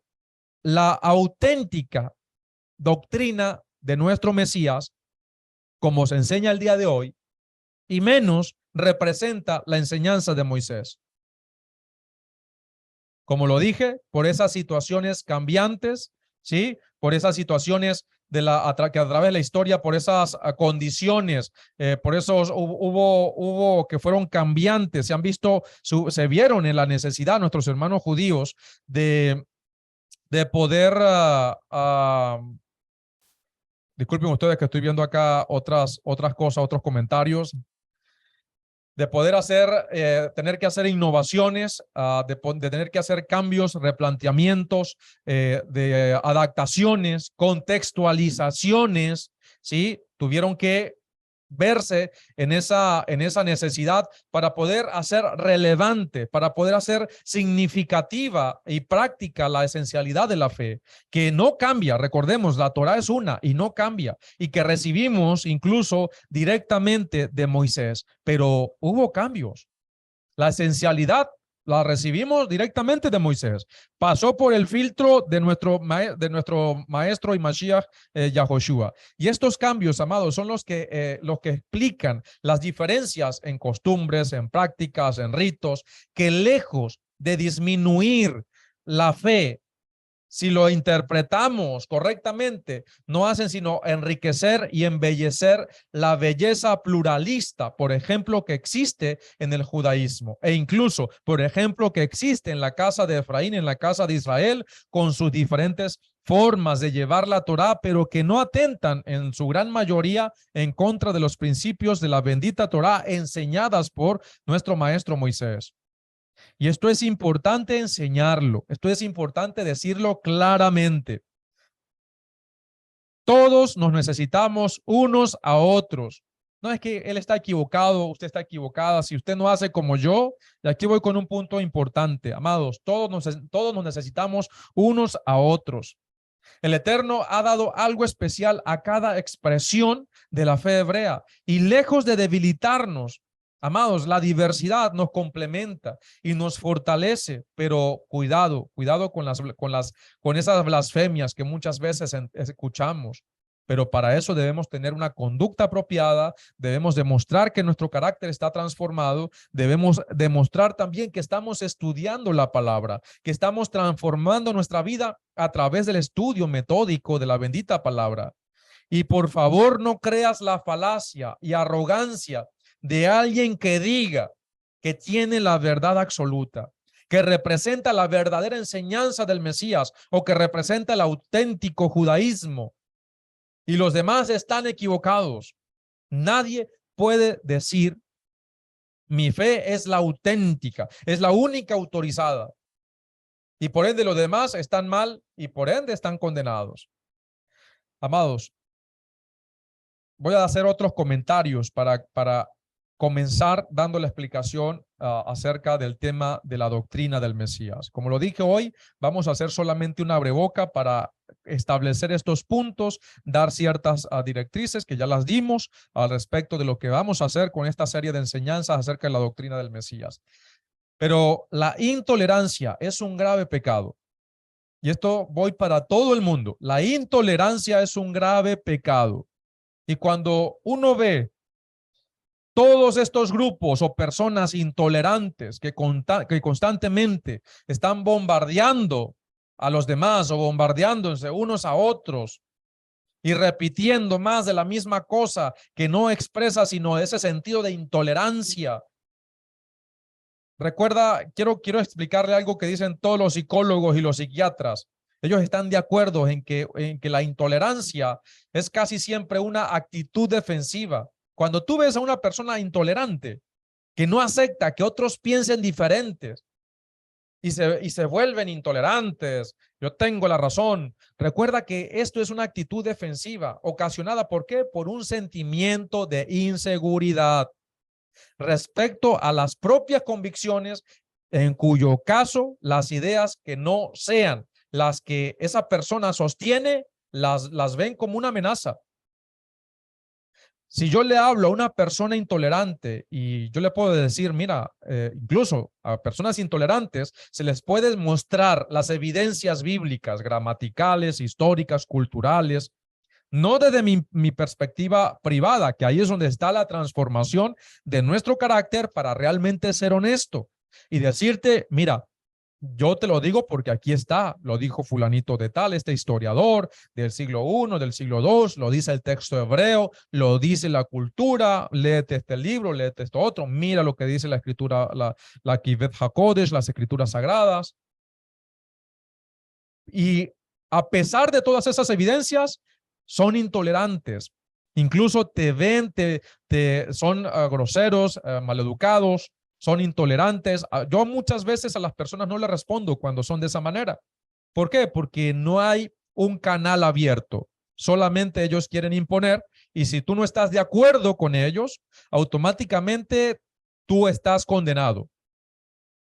[SPEAKER 1] la auténtica doctrina de nuestro Mesías, como se enseña el día de hoy, y menos representa la enseñanza de Moisés. Como lo dije, por esas situaciones cambiantes, ¿sí? Por esas situaciones que a través de la historia, por esas condiciones, por esos hubo que fueron cambiantes, se vieron en la necesidad nuestros hermanos judíos de poder, disculpen ustedes que estoy viendo acá otras cosas, otros comentarios, de poder tener que hacer innovaciones, de tener que hacer cambios, replanteamientos, de adaptaciones, contextualizaciones, ¿sí? Tuvieron que verse en esa necesidad para poder hacer relevante, para poder hacer significativa y práctica la esencialidad de la fe, que no cambia. Recordemos, la Torá es una y no cambia, y que recibimos incluso directamente de Moisés, pero hubo cambios. La esencialidad la recibimos directamente de Moisés. Pasó por el filtro de nuestro maestro y Mashiach, Yahoshua. Y estos cambios, amados, son los que explican las diferencias en costumbres, en prácticas, en ritos, que lejos de disminuir la fe, si lo interpretamos correctamente, no hacen sino enriquecer y embellecer la belleza pluralista, por ejemplo, que existe en el judaísmo, e incluso, por ejemplo, que existe en la casa de Efraín, en la casa de Israel, con sus diferentes formas de llevar la Torá, pero que no atentan en su gran mayoría en contra de los principios de la bendita Torá enseñadas por nuestro maestro Moisés. Y esto es importante enseñarlo, esto es importante decirlo claramente. Todos nos necesitamos unos a otros. No es que él está equivocado, usted está equivocada, si usted no hace como yo. Y aquí voy con un punto importante, amados, todos nos necesitamos unos a otros. El Eterno ha dado algo especial a cada expresión de la fe hebrea, y lejos de debilitarnos, amados, la diversidad nos complementa y nos fortalece, pero cuidado con esas blasfemias que muchas veces escuchamos. Pero para eso debemos tener una conducta apropiada, debemos demostrar que nuestro carácter está transformado, debemos demostrar también que estamos estudiando la palabra, que estamos transformando nuestra vida a través del estudio metódico de la bendita palabra. Y por favor, no creas la falacia y arrogancia de alguien que diga que tiene la verdad absoluta, que representa la verdadera enseñanza del Mesías o que representa el auténtico judaísmo, y los demás están equivocados. Nadie puede decir mi fe es la auténtica, es la única autorizada, y por ende los demás están mal y por ende están condenados. Amados, voy a hacer otros comentarios para comenzar dando la explicación acerca del tema de la doctrina del Mesías. Como lo dije hoy, vamos a hacer solamente una abreboca para establecer estos puntos, dar ciertas directrices que ya las dimos al respecto de lo que vamos a hacer con esta serie de enseñanzas acerca de la doctrina del Mesías. Pero la intolerancia es un grave pecado. Y esto voy para todo el mundo. La intolerancia es un grave pecado. Y cuando uno ve todos estos grupos o personas intolerantes que constantemente están bombardeando a los demás o bombardeándose unos a otros y repitiendo más de la misma cosa que no expresa sino ese sentido de intolerancia. Recuerda, quiero explicarle algo que dicen todos los psicólogos y los psiquiatras. Ellos están de acuerdo en que la intolerancia es casi siempre una actitud defensiva. Cuando tú ves a una persona intolerante que no acepta que otros piensen diferentes y se vuelven intolerantes, yo tengo la razón. Recuerda que esto es una actitud defensiva ocasionada, ¿por qué? Por un sentimiento de inseguridad respecto a las propias convicciones, en cuyo caso las ideas que no sean las que esa persona sostiene, las ven como una amenaza. Si yo le hablo a una persona intolerante y yo le puedo decir, mira, incluso a personas intolerantes se les puede mostrar las evidencias bíblicas, gramaticales, históricas, culturales, No desde mi perspectiva privada, que ahí es donde está la transformación de nuestro carácter para realmente ser honesto y decirte, mira, yo te lo digo porque aquí está, lo dijo fulanito de tal, este historiador del siglo I, del siglo II, lo dice el texto hebreo, lo dice la cultura, léete este libro, léete esto otro, mira lo que dice la escritura, la Kivet HaKodesh, las escrituras sagradas. Y a pesar de todas esas evidencias, son intolerantes. Incluso te ven, son groseros, maleducados, son intolerantes. Yo muchas veces a las personas no les respondo cuando son de esa manera. ¿Por qué? Porque no hay un canal abierto. Solamente ellos quieren imponer y si tú no estás de acuerdo con ellos, automáticamente tú estás condenado.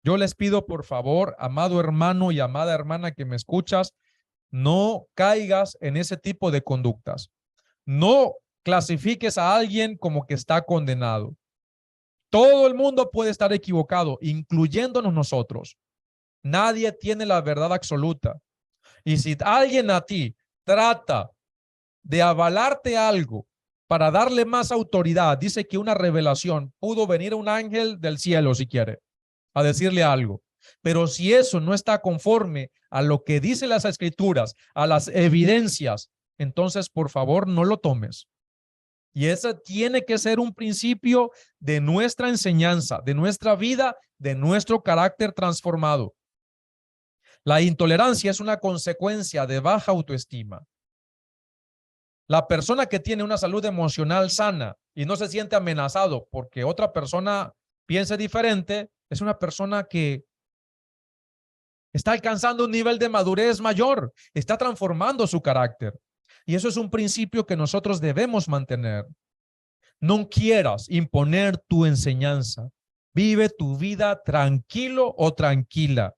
[SPEAKER 1] Yo les pido, por favor, amado hermano y amada hermana que me escuchas, no caigas en ese tipo de conductas. No clasifiques a alguien como que está condenado. Todo el mundo puede estar equivocado, incluyéndonos nosotros. Nadie tiene la verdad absoluta. Y si alguien a ti trata de avalarte algo para darle más autoridad, dice que una revelación pudo venir un ángel del cielo, si quiere, a decirle algo. Pero si eso no está conforme a lo que dicen las escrituras, a las evidencias, entonces por favor no lo tomes. Y ese tiene que ser un principio de nuestra enseñanza, de nuestra vida, de nuestro carácter transformado. La intolerancia es una consecuencia de baja autoestima. La persona que tiene una salud emocional sana y no se siente amenazado porque otra persona piense diferente, es una persona que está alcanzando un nivel de madurez mayor, está transformando su carácter. Y eso es un principio que nosotros debemos mantener. No quieras imponer tu enseñanza. Vive tu vida tranquilo o tranquila.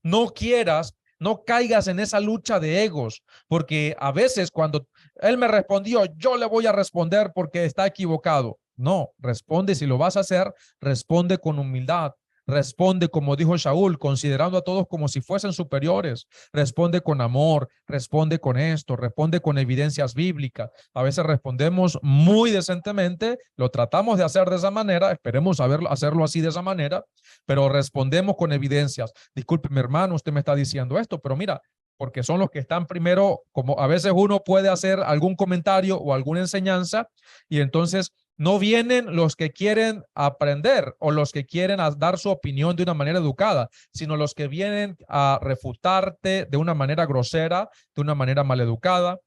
[SPEAKER 1] No quieras, no caigas en esa lucha de egos, porque a veces cuando él me respondió, yo le voy a responder porque está equivocado. No, responde si lo vas a hacer, responde con humildad. Responde como dijo Shaul, considerando a todos como si fuesen superiores. Responde con amor, responde con esto, responde con evidencias bíblicas. A veces respondemos muy decentemente, lo tratamos de hacer de esa manera, esperemos hacerlo así de esa manera, pero respondemos con evidencias. Disculpe, mi hermano, usted me está diciendo esto, pero mira, porque son los que están primero, como a veces uno puede hacer algún comentario o alguna enseñanza y entonces no vienen los que quieren aprender o los que quieren dar su opinión de una manera educada, sino los que vienen a refutarte de una manera grosera, de una manera maleducada.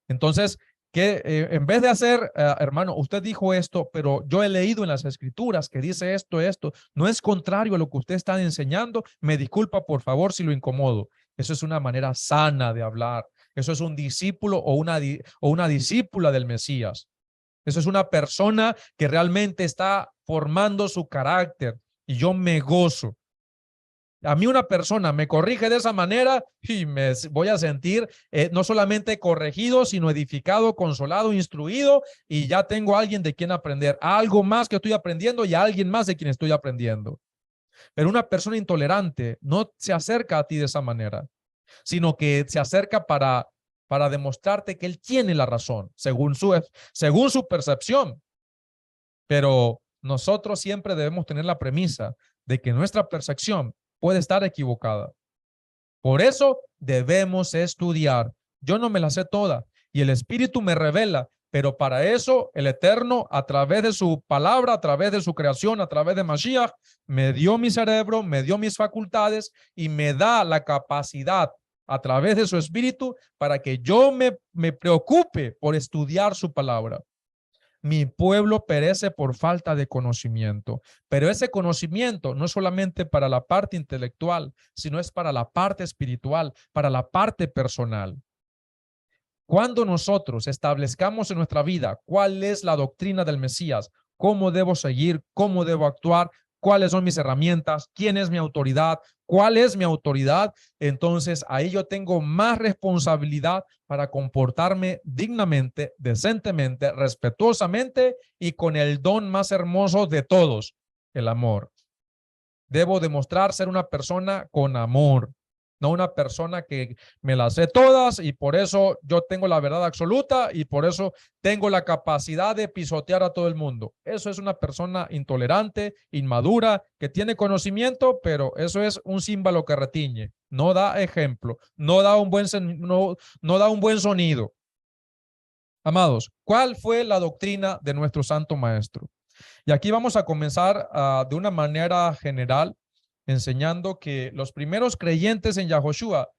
[SPEAKER 1] Entonces, que en vez de hacer, hermano, usted dijo esto, pero yo he leído en las escrituras que dice esto, no es contrario a lo que usted está enseñando, me disculpa por favor si lo incomodo. Eso es una manera sana de hablar. Eso es un discípulo o una discípula del Mesías. Eso es una persona que realmente está formando su carácter y yo me gozo. A mí una persona me corrige de esa manera y me voy a sentir no solamente corregido, sino edificado, consolado, instruido y ya tengo a alguien de quien aprender, algo más que estoy aprendiendo y a alguien más de quien estoy aprendiendo. Pero una persona intolerante no se acerca a ti de esa manera, sino que se acerca para demostrarte que él tiene la razón, según su percepción. Pero nosotros siempre debemos tener la premisa de que nuestra percepción puede estar equivocada. Por eso debemos estudiar. Yo no me la sé toda y el Espíritu me revela, pero para eso el Eterno, a través de su palabra, a través de su creación, a través de Mashiach, me dio mi cerebro, me dio mis facultades y me da la capacidad a través de su Espíritu para que yo me preocupe por estudiar su palabra. Mi pueblo perece por falta de conocimiento, pero ese conocimiento no es solamente para la parte intelectual, sino es para la parte espiritual, para la parte personal. Cuando nosotros establezcamos en nuestra vida cuál es la doctrina del Mesías, cómo debo seguir, cómo debo actuar, cuáles son mis herramientas, quién es mi autoridad, cuál es mi autoridad, entonces ahí yo tengo más responsabilidad para comportarme dignamente, decentemente, respetuosamente y con el don más hermoso de todos, el amor. Debo demostrar ser una persona con amor. no una persona que me las sé todas y por eso yo tengo la verdad absoluta y por eso tengo la capacidad de pisotear a todo el mundo. Eso es una persona intolerante, inmadura, que tiene conocimiento, pero eso es un címbalo que retiñe, no da ejemplo, no da un buen, no da un buen sonido. Amados, ¿cuál fue la doctrina de nuestro Santo Maestro? Y aquí vamos a comenzar de una manera general, enseñando que los primeros creyentes en Yahoshua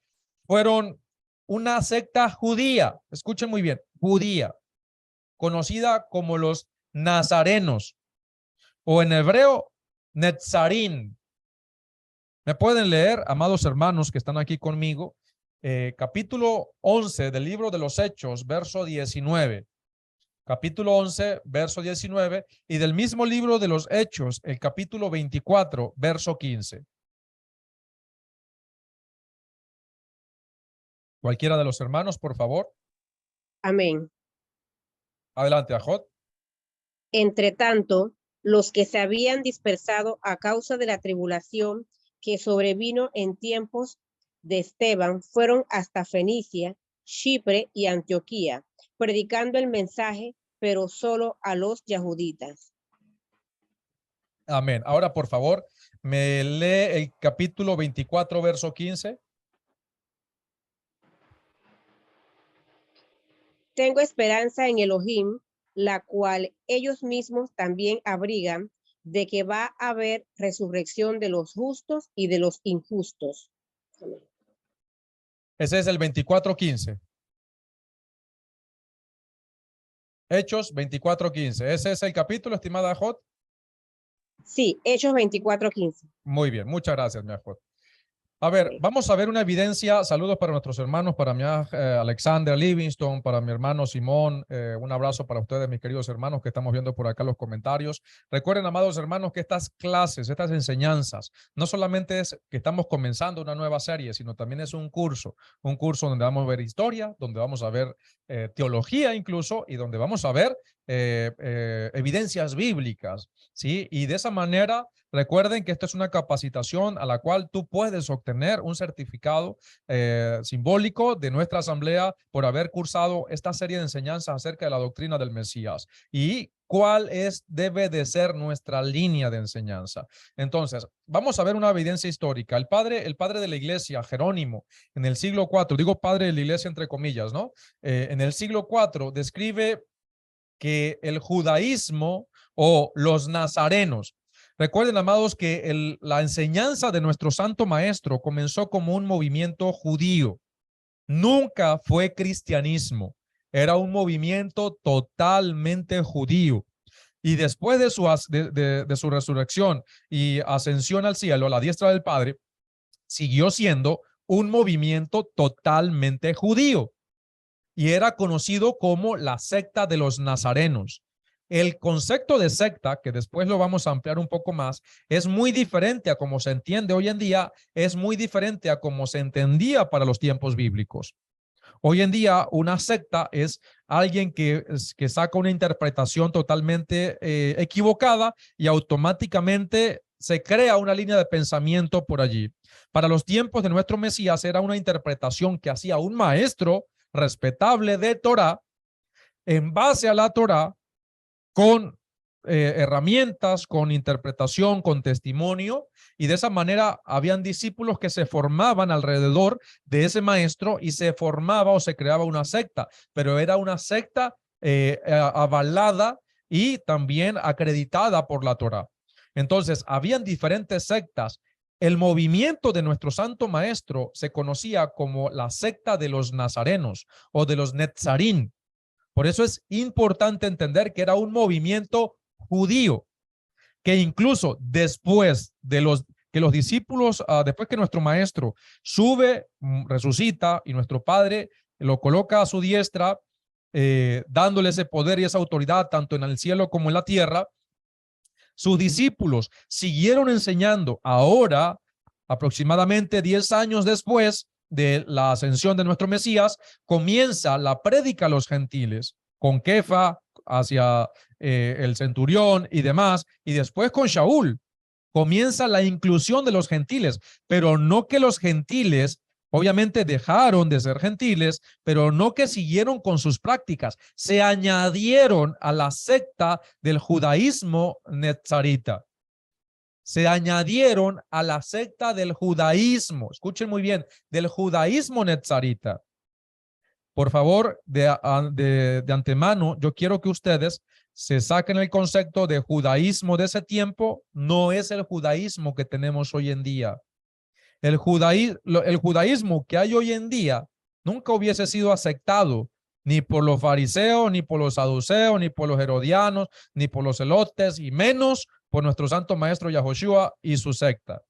[SPEAKER 1] fueron una secta judía, escuchen muy bien, judía, conocida como los nazarenos, o en hebreo, Netzarín. ¿Me pueden leer, amados hermanos que están aquí conmigo, capítulo 11 del libro de los Hechos, verso 19? Capítulo 11, verso 19, y del mismo libro de los Hechos, el capítulo 24, verso 15. Cualquiera de los hermanos, por favor.
[SPEAKER 2] Amén.
[SPEAKER 1] Adelante, Ajot.
[SPEAKER 2] Entre tanto, los que se habían dispersado a causa de la tribulación que sobrevino en tiempos de Esteban fueron hasta Fenicia, Chipre y Antioquía, predicando el mensaje, pero solo a los yahuditas.
[SPEAKER 1] Amén. Ahora, por favor, me lee el capítulo 24, verso 15.
[SPEAKER 2] Tengo esperanza en Elohim, la cual ellos mismos también abrigan, de que va a haber resurrección de los justos y de los injustos. Amén.
[SPEAKER 1] Ese es el 24:15. Hechos 24:15. Ese es el capítulo, estimada Ajot.
[SPEAKER 2] Sí, Hechos 24:15.
[SPEAKER 1] Muy bien, muchas gracias, mi Ajot. A ver, vamos a ver una evidencia. Saludos para nuestros hermanos, para mi Alexander Livingston, para mi hermano Simón. Un abrazo para ustedes, mis queridos hermanos, que estamos viendo por acá los comentarios. Recuerden, amados hermanos, que estas clases, estas enseñanzas, no solamente es que estamos comenzando una nueva serie, sino también es un curso donde vamos a ver historia, donde vamos a ver teología incluso, y donde vamos a ver evidencias bíblicas, ¿sí? Y de esa manera, recuerden que esto es una capacitación a la cual tú puedes obtener un certificado simbólico de nuestra asamblea por haber cursado esta serie de enseñanzas acerca de la doctrina del Mesías y cuál debe de ser nuestra línea de enseñanza. Entonces, vamos a ver una evidencia histórica. El padre de la iglesia, Jerónimo, en el siglo IV, digo padre de la iglesia entre comillas, ¿no? En el siglo IV describe que el judaísmo o los nazarenos. Recuerden, amados, que la enseñanza de nuestro santo maestro comenzó como un movimiento judío. Nunca fue cristianismo. Era un movimiento totalmente judío. Y después de su resurrección y ascensión al cielo, a la diestra del Padre, siguió siendo un movimiento totalmente judío. Y era conocido como la secta de los nazarenos. El concepto de secta, que después lo vamos a ampliar un poco más, es muy diferente a como se entiende hoy en día, es muy diferente a como se entendía para los tiempos bíblicos. Hoy en día, una secta es alguien que saca una interpretación totalmente equivocada y automáticamente se crea una línea de pensamiento por allí. Para los tiempos de nuestro Mesías era una interpretación que hacía un maestro respetable de Torah en base a la Torah con herramientas, con interpretación, con testimonio, y de esa manera habían discípulos que se formaban alrededor de ese maestro y se formaba o se creaba una secta, pero era una secta avalada y también acreditada por la Torah. Entonces, habían diferentes sectas. El movimiento de nuestro santo maestro se conocía como la secta de los nazarenos o de los netzarín. Por eso es importante entender que era un movimiento judío, que incluso después de que los discípulos, después que nuestro maestro sube, resucita y nuestro Padre lo coloca a su diestra, dándole ese poder y esa autoridad tanto en el cielo como en la tierra, sus discípulos siguieron enseñando. Ahora, aproximadamente 10 años después de la ascensión de nuestro Mesías, comienza la prédica a los gentiles, con Kefa hacia el centurión y demás, y después con Shaul. Comienza la inclusión de los gentiles, pero no que los gentiles Obviamente dejaron de ser gentiles, pero no que siguieron con sus prácticas, se añadieron a la secta del judaísmo nezarita. Se añadieron a la secta del judaísmo, escuchen muy bien, del judaísmo nezarita. Por favor, de antemano, yo quiero que ustedes se saquen el concepto de judaísmo de ese tiempo, no es el judaísmo que tenemos hoy en día. El judaísmo que hay hoy en día nunca hubiese sido aceptado ni por los fariseos, ni por los saduceos, ni por los herodianos, ni por los celotes, y menos por nuestro santo maestro Yahoshua y su secta.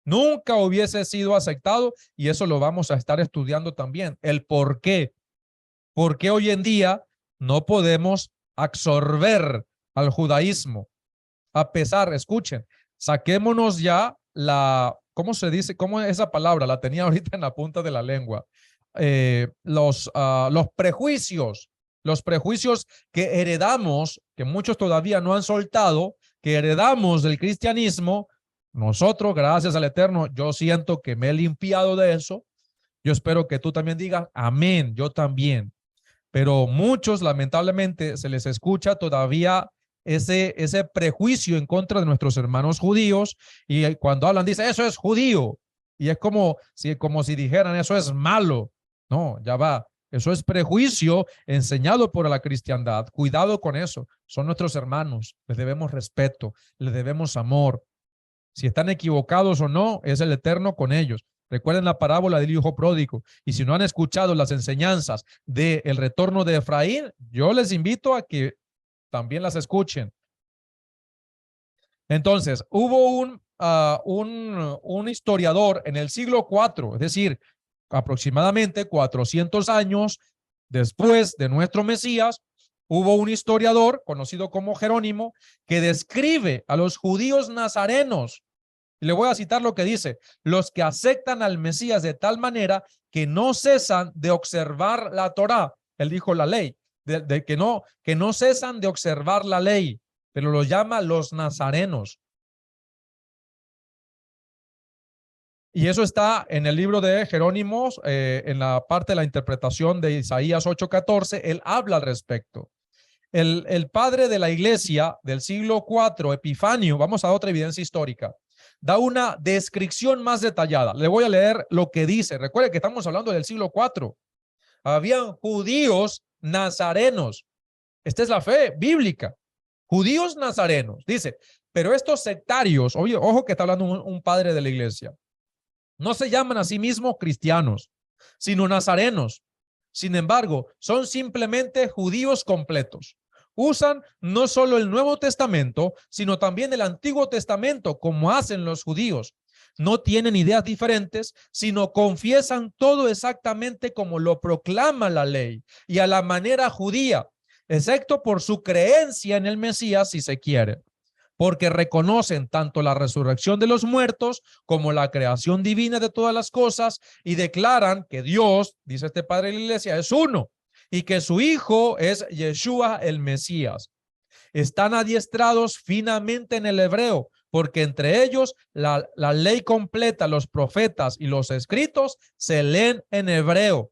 [SPEAKER 1] Nunca hubiese sido aceptado, y eso lo vamos a estar estudiando también. El por qué. ¿Por qué hoy en día no podemos absorber al judaísmo? A pesar, escuchen, saquémonos ya ¿cómo se dice? ¿Cómo es esa palabra? La tenía ahorita en la punta de la lengua. Los prejuicios que heredamos, que muchos todavía no han soltado, que heredamos del cristianismo. Nosotros, gracias al Eterno, yo siento que me he limpiado de eso. Yo espero que tú también digas, amén, yo también. Pero muchos, lamentablemente, se les escucha todavía ese prejuicio en contra de nuestros hermanos judíos, y cuando hablan, dice, eso es judío. Y es como si dijeran, eso es malo. No, ya va. Eso es prejuicio enseñado por la cristiandad. Cuidado con eso. Son nuestros hermanos. Les debemos respeto, les debemos amor. Si están equivocados o no, es el Eterno con ellos. Recuerden la parábola del hijo pródigo. Y si no han escuchado las enseñanzas del retorno de Efraín, yo les invito a que también las escuchen. Entonces, hubo un historiador en el siglo IV, es decir, aproximadamente 400 años después de nuestro Mesías, hubo un historiador conocido como Jerónimo que describe a los judíos nazarenos. Y le voy a citar lo que dice: los que aceptan al Mesías de tal manera que no cesan de observar la Torá. Él dijo la ley, que no cesan de observar la ley, pero lo llama los nazarenos. Y eso está en el libro de Jerónimo, en la parte de la interpretación de Isaías 8:14, él habla al respecto. El padre de la iglesia del siglo IV, Epifanio, vamos a otra evidencia histórica, da una descripción más detallada. Le voy a leer lo que dice. Recuerde que estamos hablando del siglo IV. Habían judíos nazarenos. Esta es la fe bíblica. Judíos nazarenos. Dice, pero estos sectarios, oye, ojo que está hablando un padre de la iglesia, no se llaman a sí mismos cristianos, sino nazarenos. Sin embargo, son simplemente judíos completos. Usan no solo el Nuevo Testamento, sino también el Antiguo Testamento, como hacen los judíos. No tienen ideas diferentes, sino confiesan todo exactamente como lo proclama la ley y a la manera judía, excepto por su creencia en el Mesías, si se quiere, porque reconocen tanto la resurrección de los muertos como la creación divina de todas las cosas, y declaran que Dios, dice este padre de la iglesia, es uno y que su hijo es Yeshua el Mesías. Están adiestrados finamente en el hebreo, porque entre ellos la ley completa, los profetas y los escritos se leen en hebreo,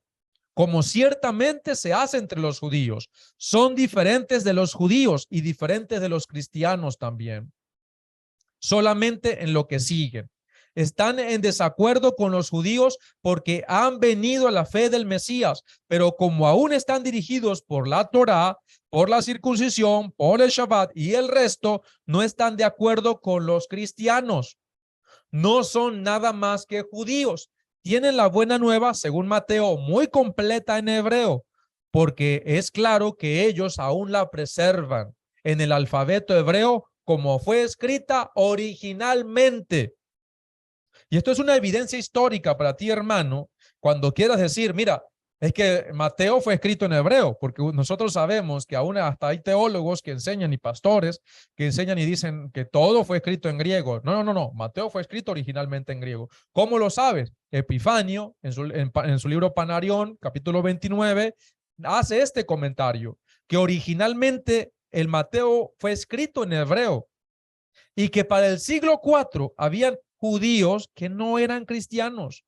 [SPEAKER 1] como ciertamente se hace entre los judíos. Son diferentes de los judíos y diferentes de los cristianos también, solamente en lo que siguen. Están en desacuerdo con los judíos porque han venido a la fe del Mesías, pero como aún están dirigidos por la Torá, por la circuncisión, por el Shabbat y el resto, no están de acuerdo con los cristianos. No son nada más que judíos. Tienen la buena nueva, según Mateo, muy completa en hebreo, porque es claro que ellos aún la preservan en el alfabeto hebreo como fue escrita originalmente. Y esto es una evidencia histórica para ti, hermano, cuando quieras decir, mira, es que Mateo fue escrito en hebreo, porque nosotros sabemos que aún hasta hay teólogos que enseñan y pastores que enseñan y dicen que todo fue escrito en griego. No. Mateo fue escrito originalmente en griego. ¿Cómo lo sabes? Epifanio, en su libro Panarión, capítulo 29, hace este comentario, que originalmente el Mateo fue escrito en hebreo y que para el siglo IV habían judíos que no eran cristianos.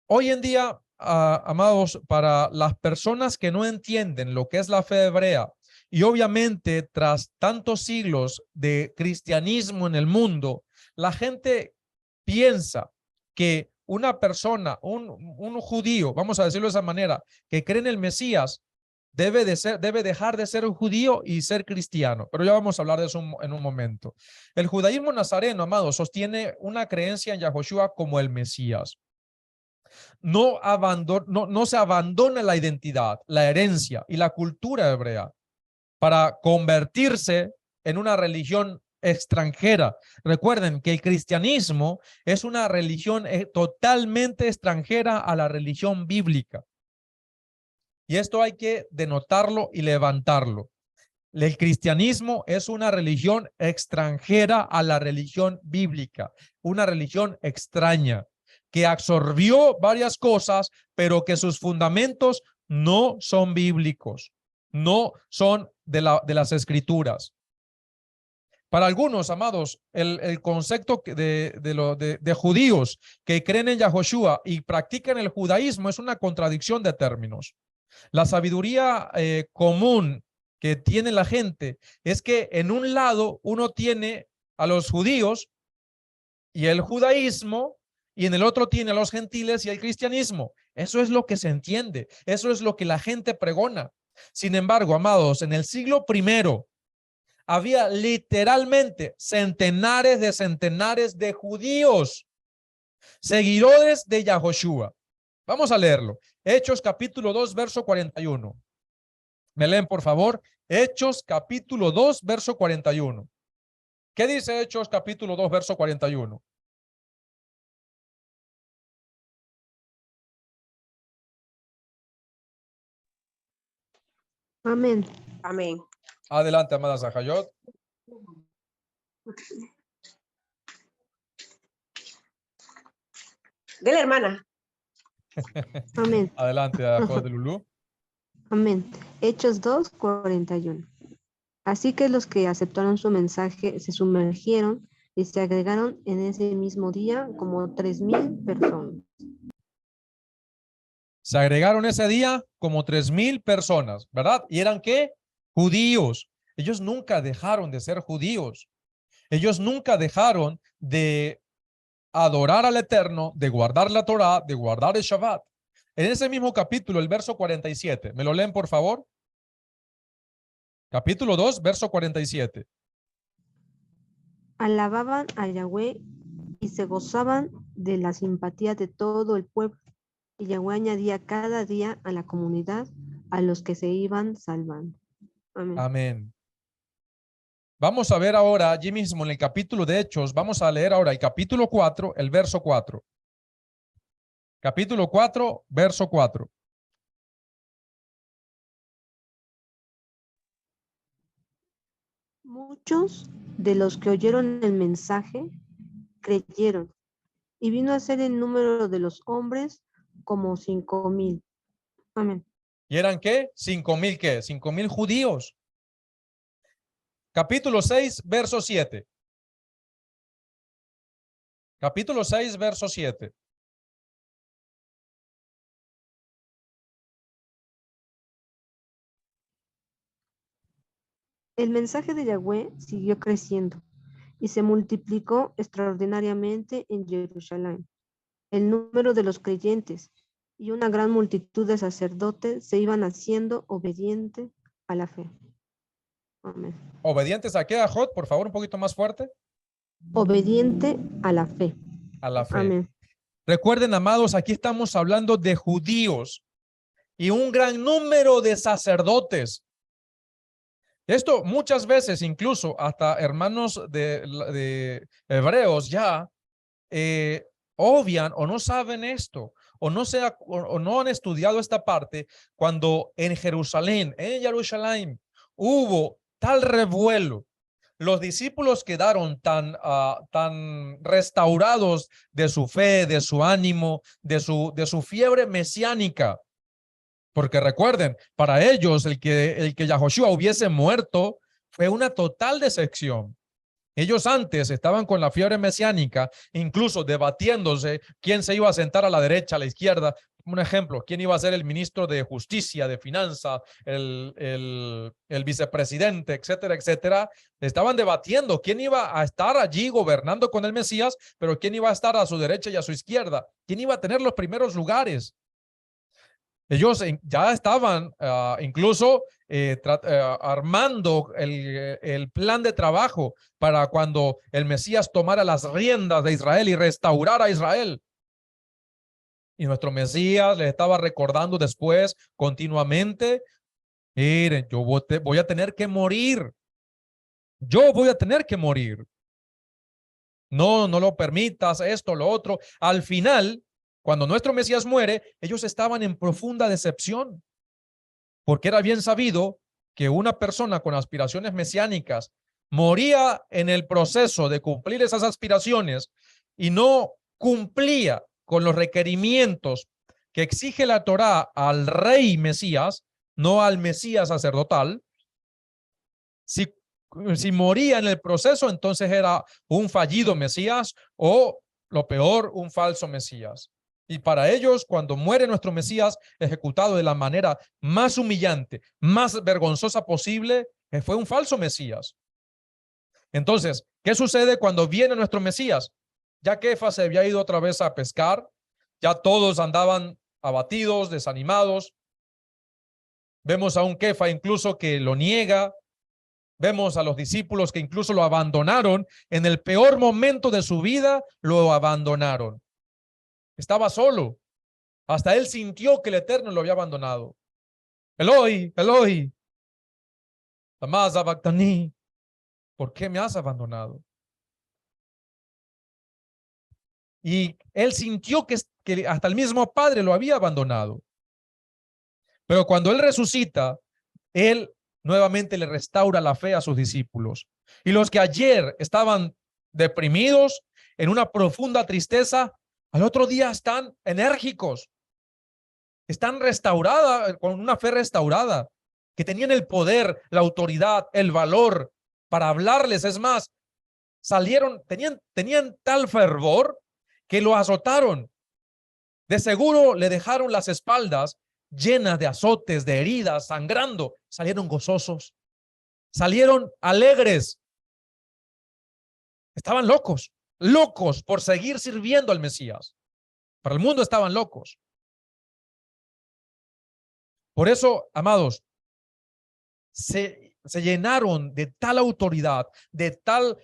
[SPEAKER 1] Hoy en día, amados, para las personas que no entienden lo que es la fe hebrea, y obviamente tras tantos siglos de cristianismo en el mundo, la gente piensa que una persona, un judío, vamos a decirlo de esa manera, que cree en el Mesías, debe dejar de ser un judío y ser cristiano. Pero ya vamos a hablar de eso en un momento. El judaísmo nazareno, amados, sostiene una creencia en Yahoshua como el Mesías. No se abandona la identidad, la herencia y la cultura hebrea para convertirse en una religión extranjera. Recuerden que el cristianismo es una religión totalmente extranjera a la religión bíblica. Y esto hay que denotarlo y levantarlo. El cristianismo es una religión extranjera a la religión bíblica, una religión extraña que absorbió varias cosas, pero que sus fundamentos no son bíblicos, no son de las escrituras. Para algunos, amados, el concepto de judíos que creen en Yahoshua y practican el judaísmo es una contradicción de términos. La sabiduría común que tiene la gente es que en un lado uno tiene a los judíos y el judaísmo, y en el otro tiene a los gentiles y el cristianismo. Eso es lo que se entiende, eso es lo que la gente pregona. Sin embargo, amados, en el siglo primero había literalmente centenares de judíos, seguidores de Yahoshua. Vamos a leerlo. Hechos capítulo 2, verso 41. ¿Me leen, por favor? Hechos capítulo 2, verso 41. ¿Qué dice Hechos capítulo 2, verso 41?
[SPEAKER 3] Amén.
[SPEAKER 2] Amén.
[SPEAKER 1] Adelante, amada Zahayot.
[SPEAKER 2] De la hermana.
[SPEAKER 3] Amén.
[SPEAKER 1] Adelante, Ajot de Lulú.
[SPEAKER 3] Amén. Hechos 2, 41. Así que los que aceptaron su mensaje se sumergieron y se agregaron en ese mismo día como 3,000 personas.
[SPEAKER 1] Se agregaron ese día como 3,000 personas, ¿verdad? ¿Y eran qué? Judíos. Ellos nunca dejaron de ser judíos. Ellos nunca dejaron de adorar al Eterno, de guardar la Torá, de guardar el Shabbat. En ese mismo capítulo, el verso 47, ¿me lo leen, por favor? Capítulo 2, verso 47.
[SPEAKER 3] Alababan a Yahweh y se gozaban de la simpatía de todo el pueblo. Y Yahweh añadía cada día a la comunidad a los que se iban salvando. Amén.
[SPEAKER 1] Amén. Vamos a ver ahora, allí mismo en el capítulo de Hechos, vamos a leer ahora el capítulo 4, el verso 4. Capítulo 4, verso 4.
[SPEAKER 3] Muchos de los que oyeron el mensaje creyeron, y vino a ser el número de los hombres como 5,000. Amén.
[SPEAKER 1] ¿Y eran qué? 5,000 qué? 5,000 judíos. Capítulo 6, verso 7. Capítulo 6, verso 7.
[SPEAKER 3] El mensaje de Yahweh siguió creciendo y se multiplicó extraordinariamente en Jerusalén. El número de los creyentes y una gran multitud de sacerdotes se iban haciendo obedientes a la fe. Amén.
[SPEAKER 1] ¿Obedientes a qué, Ajot? Por favor, un poquito más fuerte.
[SPEAKER 3] Obediente a la fe.
[SPEAKER 1] A la fe.
[SPEAKER 3] Amén.
[SPEAKER 1] Recuerden, amados, aquí estamos hablando de judíos y un gran número de sacerdotes. Esto muchas veces, incluso hasta hermanos de hebreos ya obvian o no saben esto, o no han estudiado esta parte, cuando en Jerusalén, hubo tal revuelo. Los discípulos quedaron tan restaurados de su fe, de su ánimo, de su fiebre mesiánica. Porque recuerden, para ellos el que Yahoshua hubiese muerto fue una total decepción. Ellos antes estaban con la fiebre mesiánica, incluso debatiéndose quién se iba a sentar a la derecha, a la izquierda. Un ejemplo, quién iba a ser el ministro de Justicia, de Finanza, el vicepresidente, etcétera, etcétera. Estaban debatiendo quién iba a estar allí gobernando con el Mesías, pero quién iba a estar a su derecha y a su izquierda, quién iba a tener los primeros lugares. Ellos ya estaban incluso armando el plan de trabajo para cuando el Mesías tomara las riendas de Israel y restaurara a Israel. Y nuestro Mesías les estaba recordando después continuamente, miren, yo voy a tener que morir. Yo voy a tener que morir. No, no lo permitas, esto, lo otro. Al final, cuando nuestro Mesías muere, ellos estaban en profunda decepción, porque era bien sabido que una persona con aspiraciones mesiánicas moría en el proceso de cumplir esas aspiraciones y no cumplía con los requerimientos que exige la Torá al rey Mesías, no al Mesías sacerdotal. Si moría en el proceso, entonces era un fallido Mesías o, lo peor, un falso Mesías. Y para ellos, cuando muere nuestro Mesías ejecutado de la manera más humillante, más vergonzosa posible, fue un falso Mesías. Entonces, ¿qué sucede cuando viene nuestro Mesías? Ya Kefa se había ido otra vez a pescar, ya todos andaban abatidos, desanimados. Vemos a un Kefa incluso que lo niega. Vemos a los discípulos que incluso lo abandonaron. En el peor momento de su vida, lo abandonaron. Estaba solo. Hasta él sintió que el Eterno lo había abandonado. Eloi, Eloi, lama sabactani, ¿por qué me has abandonado? Y él sintió que hasta el mismo Padre lo había abandonado. Pero cuando él resucita, él nuevamente le restaura la fe a sus discípulos. Y los que ayer estaban deprimidos, en una profunda tristeza, al otro día están enérgicos, están restauradas, con una fe restaurada, que tenían el poder, la autoridad, el valor para hablarles. Es más, salieron, tenían tal fervor que lo azotaron. De seguro le dejaron las espaldas llenas de azotes, de heridas, sangrando. Salieron gozosos, salieron alegres. Estaban locos, locos por seguir sirviendo al Mesías. Para el mundo estaban locos. Por eso, amados, se llenaron de tal autoridad, de tal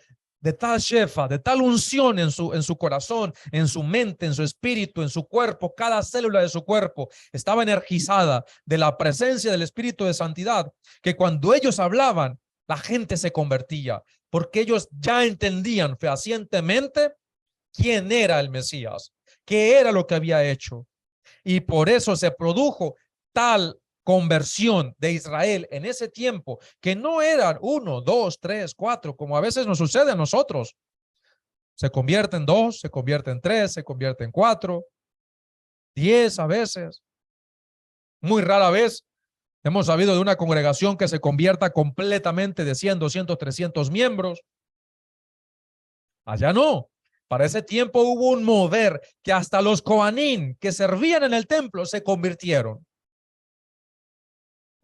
[SPEAKER 1] shefa, de tal unción en su corazón, en su mente, en su espíritu, en su cuerpo. Cada célula de su cuerpo estaba energizada de la presencia del Espíritu de Santidad, que cuando ellos hablaban, la gente se convertía, porque ellos ya entendían fehacientemente quién era el Mesías, qué era lo que había hecho. Y por eso se produjo tal conversión de Israel en ese tiempo, que no eran 1, 2, 3, 4, como a veces nos sucede a nosotros. Se convierte en 2, se convierte en 3, se convierte en 4, 10 a veces. Muy rara vez hemos sabido de una congregación que se convierta completamente de 100, 200, 300 miembros. Allá no. Para ese tiempo hubo un mover que hasta los coanín que servían en el templo se convirtieron.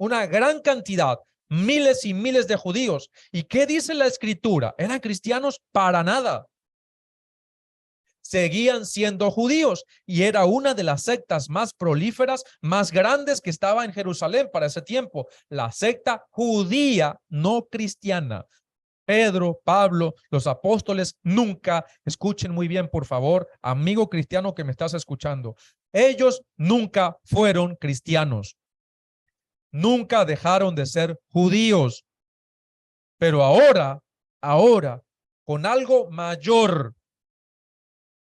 [SPEAKER 1] Una gran cantidad, miles y miles de judíos. ¿Y qué dice la escritura? ¿Eran cristianos? Para nada. Seguían siendo judíos y era una de las sectas más prolíferas, más grandes que estaba en Jerusalén para ese tiempo. La secta judía no cristiana. Pedro, Pablo, los apóstoles nunca, escuchen muy bien por favor, amigo cristiano que me estás escuchando, ellos nunca fueron cristianos. Nunca dejaron de ser judíos, pero ahora, con algo mayor,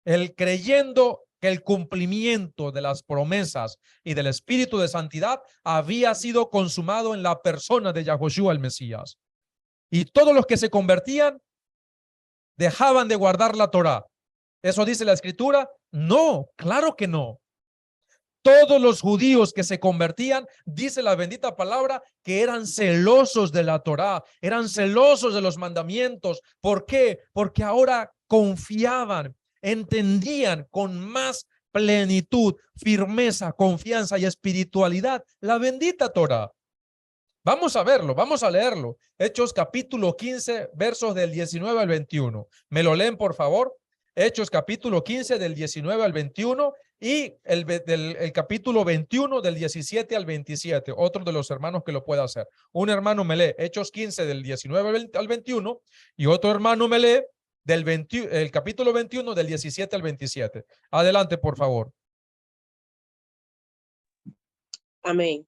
[SPEAKER 1] el creyendo que el cumplimiento de las promesas y del Espíritu de Santidad había sido consumado en la persona de Yahoshua el Mesías. Y todos los que se convertían dejaban de guardar la Torá. ¿Eso dice la Escritura? No, claro que no. todos los judíos que se convertían, dice la bendita palabra, que eran celosos de la Torá, eran celosos de los mandamientos. ¿Por qué? Porque ahora confiaban, entendían con más plenitud, firmeza, confianza y espiritualidad la bendita Torá. Vamos a verlo, vamos a leerlo. Hechos capítulo 15, versos del 19 al 21. ¿Me lo leen, por favor? Hechos capítulo 15 del 19 al 21 y el capítulo 21 del 17 al 27. Otro de los hermanos que lo pueda hacer. Un hermano me lee Hechos 15 del 19 al 21 y otro hermano me lee el capítulo 21 del 17 al 27. Adelante, por favor.
[SPEAKER 2] Amén.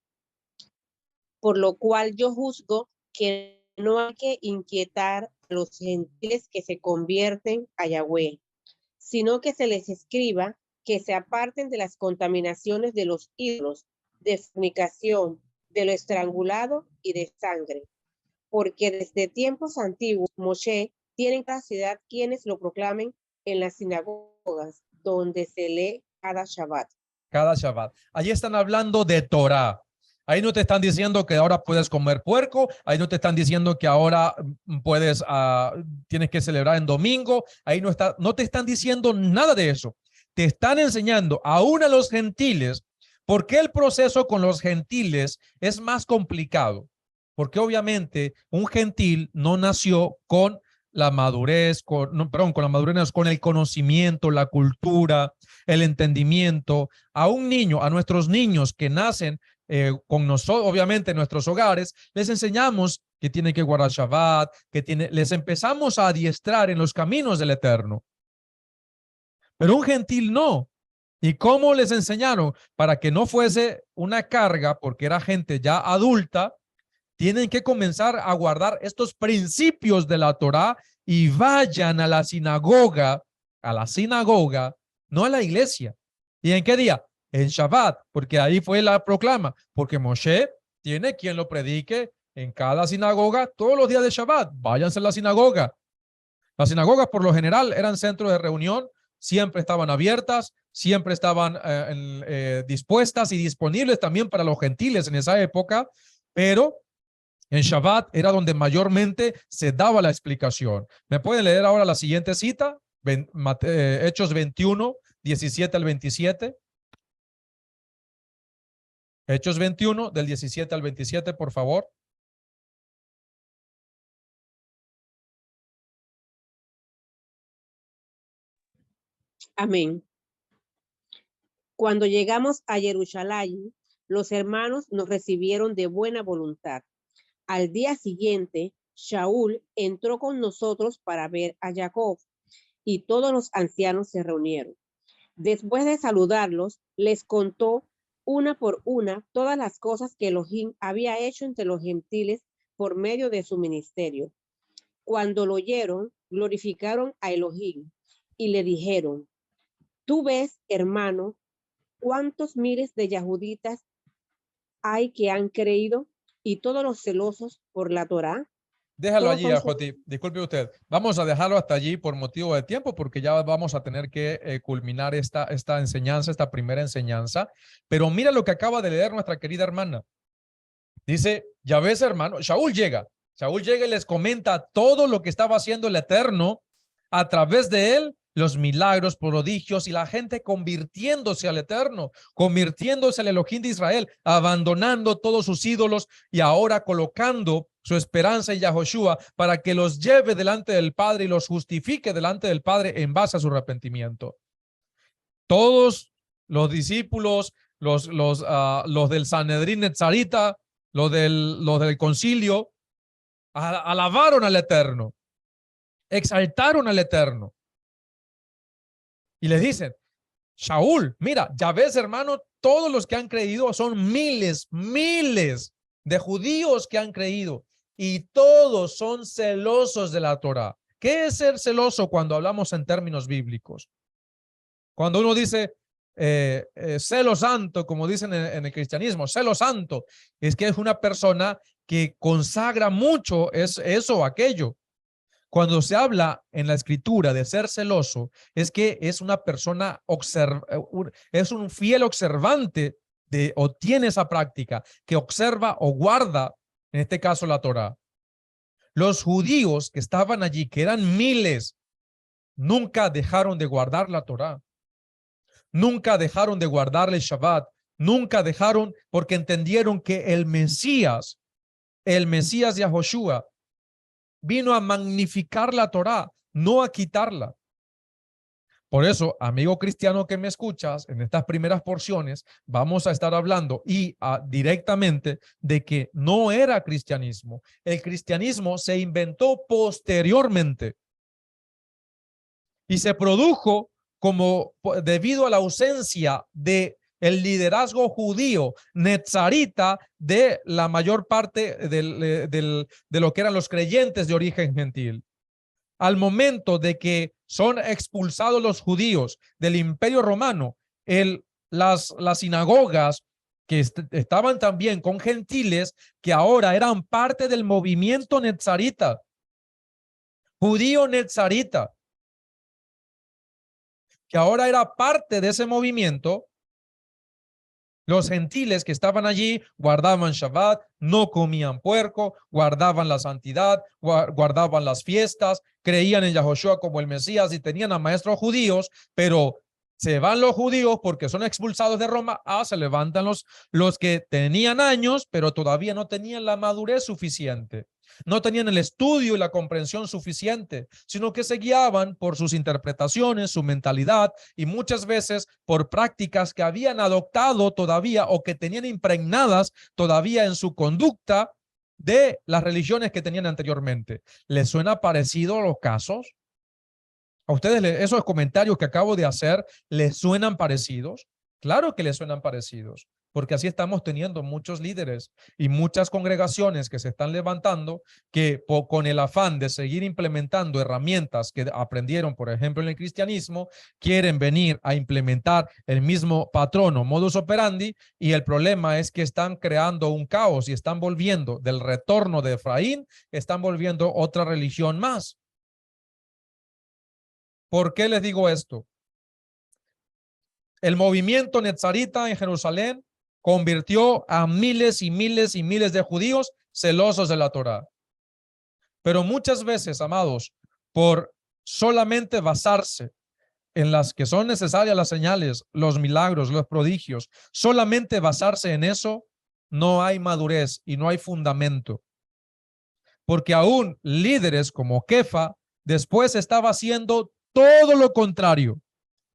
[SPEAKER 2] Por lo cual yo juzgo que no hay que inquietar a los gentiles que se convierten a Yahweh, sino que se les escriba que se aparten de las contaminaciones de los ídolos, de fornicación, de lo estrangulado y de sangre. Porque desde tiempos antiguos, Moshe tiene en cada ciudad quienes lo proclamen en las sinagogas, donde se lee cada Shabbat.
[SPEAKER 1] Cada Shabbat. Allí están hablando de Torah. Ahí no te están diciendo que ahora puedes comer puerco. Ahí no te están diciendo que ahora puedes, tienes que celebrar en domingo. Ahí no te están diciendo nada de eso. Te están enseñando aún a los gentiles. ¿Por qué el proceso con los gentiles es más complicado? Porque obviamente un gentil no nació con la madurez, con el conocimiento, la cultura, el entendimiento. A un niño, a nuestros niños que nacen con nosotros, obviamente en nuestros hogares, les enseñamos que tienen que guardar Shabbat, les empezamos a adiestrar en los caminos del Eterno. Pero un gentil no. ¿Y cómo les enseñaron? Para que no fuese una carga, porque era gente ya adulta, tienen que comenzar a guardar estos principios de la Torá y vayan a la sinagoga, no a la iglesia. ¿Y en qué día? En Shabbat, porque ahí fue la proclama, porque Moshe tiene quien lo predique en cada sinagoga todos los días de Shabbat. Váyanse a la sinagoga. Las sinagogas por lo general eran centros de reunión, siempre estaban abiertas, siempre estaban dispuestas y disponibles también para los gentiles en esa época, pero en Shabbat era donde mayormente se daba la explicación. ¿Me pueden leer ahora la siguiente cita? Hechos 21, 17 al 27. Hechos 21, del 17 al 27, por favor.
[SPEAKER 2] Amén. Cuando llegamos a Jerusalén, los hermanos nos recibieron de buena voluntad. Al día siguiente, Shaul entró con nosotros para ver a Jacob, y todos los ancianos se reunieron. Después de saludarlos, les contó una por una todas las cosas que Elohim había hecho entre los gentiles por medio de su ministerio. Cuando lo oyeron, glorificaron a Elohim y le dijeron: tú ves, hermano, cuántos miles de yahuditas hay que han creído, y todos los celosos por la Torá.
[SPEAKER 1] Déjalo allí, Ajoti. Disculpe usted. Vamos a dejarlo hasta allí por motivo de tiempo, porque ya vamos a tener que culminar esta enseñanza, esta primera enseñanza. Pero mira lo que acaba de leer nuestra querida hermana. Dice, ya ves, hermano, Shaul llega y les comenta todo lo que estaba haciendo el Eterno a través de él, los milagros, prodigios y la gente convirtiéndose al Eterno, convirtiéndose al Elohim de Israel, abandonando todos sus ídolos y ahora colocando su esperanza en Yahoshua para que los lleve delante del Padre y los justifique delante del Padre en base a su arrepentimiento. Todos los discípulos, los del Sanedrín Netzarita, los del concilio, alabaron al Eterno, exaltaron al Eterno. Y les dicen, Shaul, mira, ya ves, hermano, todos los que han creído son miles de judíos que han creído y todos son celosos de la Torá. ¿Qué es ser celoso cuando hablamos en términos bíblicos? Cuando uno dice celo santo, como dicen en el cristianismo, celo santo, es que es una persona que consagra mucho eso o aquello. Cuando se habla en la escritura de ser celoso, es que es una persona, es un fiel observante o tiene esa práctica que observa o guarda, en este caso la Torá. Los judíos que estaban allí, que eran miles, nunca dejaron de guardar la Torá. Nunca dejaron de guardarle Shabbat. Nunca dejaron, porque entendieron que el Mesías Yahoshua, vino a magnificar la Torá, no a quitarla. Por eso, amigo cristiano que me escuchas, en estas primeras porciones vamos a estar hablando directamente de que no era cristianismo. El cristianismo se inventó posteriormente y se produjo debido a la ausencia de el liderazgo judío netzarita de la mayor parte de lo que eran los creyentes de origen gentil. Al momento de que son expulsados los judíos del Imperio Romano, las sinagogas que estaban también con gentiles que ahora eran parte del movimiento netzarita, judío netzarita, que ahora era parte de ese movimiento. Los gentiles que estaban allí guardaban Shabbat, no comían puerco, guardaban la santidad, guardaban las fiestas, creían en Yahoshua como el Mesías y tenían a maestros judíos, pero se van los judíos porque son expulsados de Roma, se levantan los que tenían años, pero todavía no tenían la madurez suficiente. No tenían el estudio y la comprensión suficiente, sino que se guiaban por sus interpretaciones, su mentalidad y muchas veces por prácticas que habían adoptado todavía o que tenían impregnadas todavía en su conducta de las religiones que tenían anteriormente. ¿Les suena parecido los casos? ¿A ustedes esos comentarios que acabo de hacer les suenan parecidos? Claro que les suenan parecidos, porque así estamos teniendo muchos líderes y muchas congregaciones que se están levantando que con el afán de seguir implementando herramientas que aprendieron, por ejemplo, en el cristianismo, quieren venir a implementar el mismo patrón o modus operandi, y el problema es que están creando un caos y están volviendo del retorno de Efraín, están volviendo otra religión más. ¿Por qué les digo esto? El movimiento netzarita en Jerusalén convirtió a miles y miles y miles de judíos celosos de la Torá. Pero muchas veces, amados, por solamente basarse en las que son necesarias las señales, los milagros, los prodigios, solamente basarse en eso, no hay madurez y no hay fundamento. Porque aún líderes como Kefa después estaba haciendo todo lo contrario.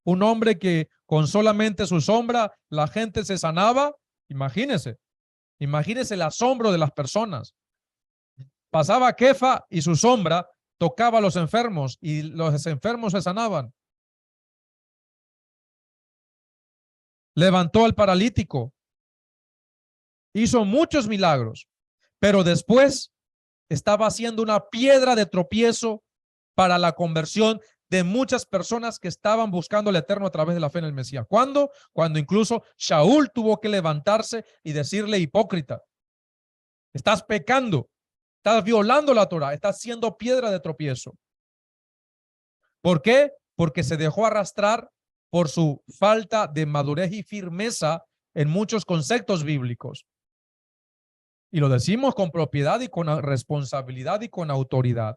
[SPEAKER 1] Un hombre que con solamente su sombra la gente se sanaba. Imagínese el asombro de las personas. Pasaba Kefa y su sombra tocaba a los enfermos y los enfermos se sanaban. Levantó al paralítico. Hizo muchos milagros, pero después estaba haciendo una piedra de tropiezo para la conversión de muchas personas que estaban buscando el eterno a través de la fe en el Mesías. ¿Cuándo? Cuando incluso Shaul tuvo que levantarse y decirle: hipócrita, estás pecando, estás violando la Torá, estás siendo piedra de tropiezo. ¿Por qué? Porque se dejó arrastrar por su falta de madurez y firmeza en muchos conceptos bíblicos. Y lo decimos con propiedad y con responsabilidad y con autoridad.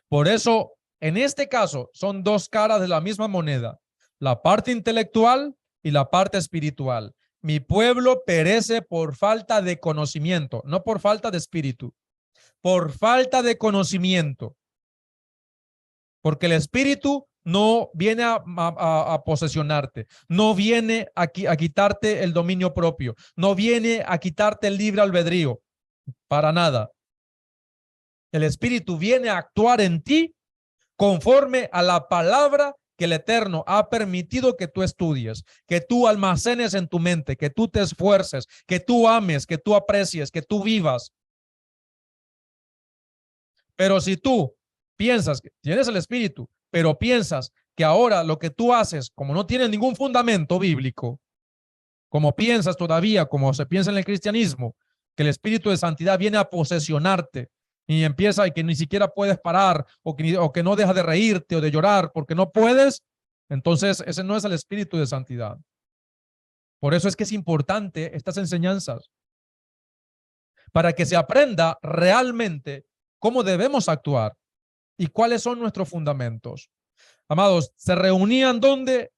[SPEAKER 1] Por eso, en este caso, son dos caras de la misma moneda, la parte intelectual y la parte espiritual. Mi pueblo perece por falta de conocimiento, no por falta de espíritu, por falta de conocimiento. Porque el espíritu no viene a posesionarte, no viene a quitarte el dominio propio, no viene a quitarte el libre albedrío, para nada. El espíritu viene a actuar en ti conforme a la palabra que el Eterno ha permitido que tú estudies, que tú almacenes en tu mente, que tú te esfuerces, que tú ames, que tú aprecies, que tú vivas. Pero si tú piensas que tienes el espíritu, pero piensas que ahora lo que tú haces, como no tiene ningún fundamento bíblico, como piensas todavía, como se piensa en el cristianismo, que el espíritu de santidad viene a posesionarte, y empieza y que ni siquiera puedes parar o que no dejas de reírte o de llorar porque no puedes, entonces ese no es el espíritu de santidad. Por eso es que es importante estas enseñanzas, para que se aprenda realmente cómo debemos actuar y cuáles son nuestros fundamentos. Amados, se reunían donde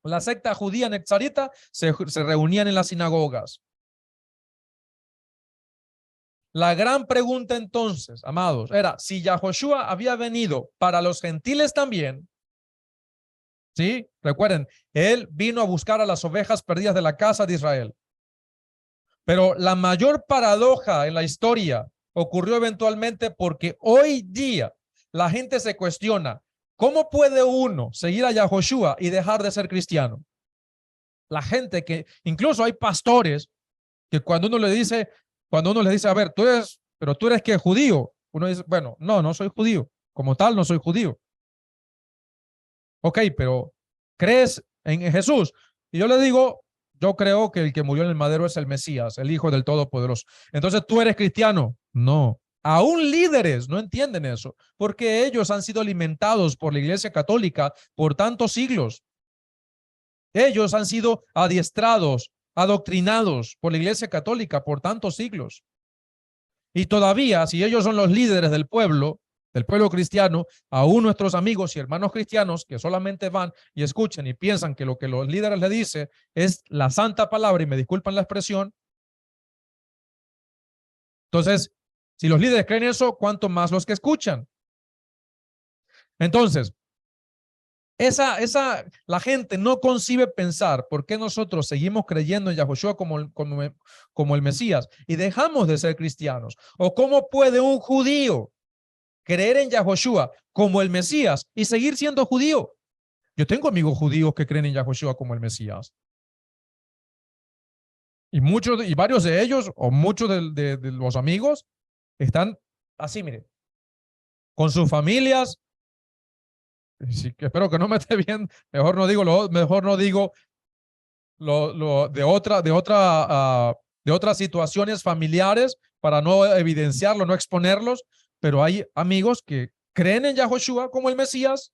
[SPEAKER 1] la secta judía nexarita se reunían en las sinagogas. La gran pregunta entonces, amados, era si Yahoshua había venido para los gentiles también. ¿Sí? Recuerden, él vino a buscar a las ovejas perdidas de la casa de Israel. Pero la mayor paradoja en la historia ocurrió eventualmente porque hoy día la gente se cuestiona, ¿cómo puede uno seguir a Yahoshua y dejar de ser cristiano? La gente que, incluso hay pastores que cuando uno les dice, a ver, tú eres que judío, uno dice, bueno, no soy judío, como tal no soy judío. Ok, pero ¿crees en Jesús? Y yo le digo, yo creo que el que murió en el madero es el Mesías, el Hijo del Todopoderoso. Entonces, ¿tú eres cristiano? No. Aún líderes no entienden eso, porque ellos han sido alimentados por la Iglesia Católica por tantos siglos. Ellos han sido adiestrados, adoctrinados por la Iglesia Católica por tantos siglos. Y todavía, si ellos son los líderes del pueblo cristiano, aún nuestros amigos y hermanos cristianos que solamente van y escuchan y piensan que lo que los líderes le dicen es la santa palabra, y me disculpan la expresión. Entonces, si los líderes creen eso, ¿cuánto más los que escuchan? Entonces, la gente no concibe pensar por qué nosotros seguimos creyendo en Yahoshua como el Mesías y dejamos de ser cristianos. O cómo puede un judío creer en Yahoshua como el Mesías y seguir siendo judío. Yo tengo amigos judíos que creen en Yahoshua como el Mesías. Y varios de ellos, o muchos de los amigos, están así, mire, con sus familias. Sí, espero que no me esté bien. Mejor no digo de otras situaciones familiares para no evidenciarlo, no exponerlos. Pero hay amigos que creen en Yahoshua como el Mesías.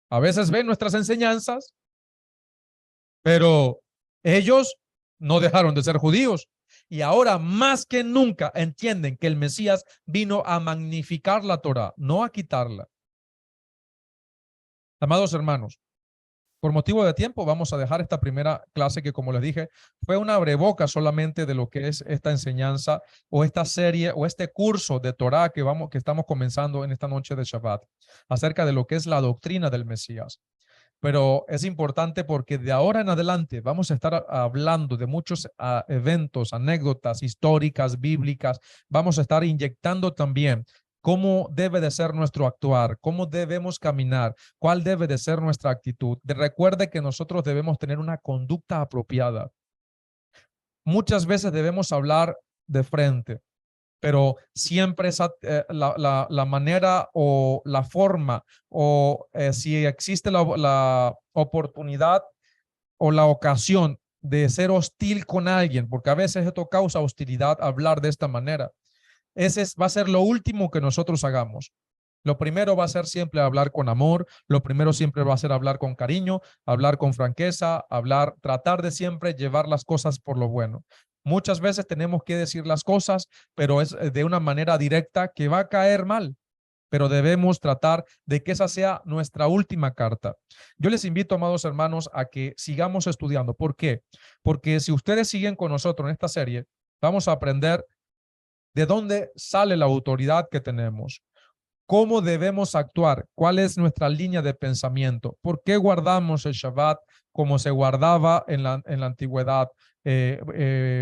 [SPEAKER 1] A veces ven nuestras enseñanzas, pero ellos no dejaron de ser judíos. Y ahora más que nunca entienden que el Mesías vino a magnificar la Torá, no a quitarla. Amados hermanos, por motivo de tiempo vamos a dejar esta primera clase que, como les dije, fue una abreboca solamente de lo que es esta enseñanza o esta serie o este curso de Torá que estamos comenzando en esta noche de Shabbat, acerca de lo que es la doctrina del Mesías. Pero es importante porque de ahora en adelante vamos a estar hablando de muchos eventos, anécdotas históricas, bíblicas. Vamos a estar inyectando también cómo debe de ser nuestro actuar, cómo debemos caminar, cuál debe de ser nuestra actitud. Recuerde que nosotros debemos tener una conducta apropiada. Muchas veces debemos hablar de frente, pero siempre la manera o la forma o si existe la oportunidad o la ocasión de ser hostil con alguien, porque a veces esto causa hostilidad hablar de esta manera. Ese va a ser lo último que nosotros hagamos. Lo primero va a ser siempre hablar con amor, lo primero siempre va a ser hablar con cariño, hablar con franqueza, tratar de siempre llevar las cosas por lo bueno. Muchas veces tenemos que decir las cosas, pero es de una manera directa que va a caer mal, pero debemos tratar de que esa sea nuestra última carta. Yo les invito, amados hermanos, a que sigamos estudiando. ¿Por qué? Porque si ustedes siguen con nosotros en esta serie, vamos a aprender de dónde sale la autoridad que tenemos, cómo debemos actuar, cuál es nuestra línea de pensamiento, por qué guardamos el Shabbat como se guardaba en la antigüedad,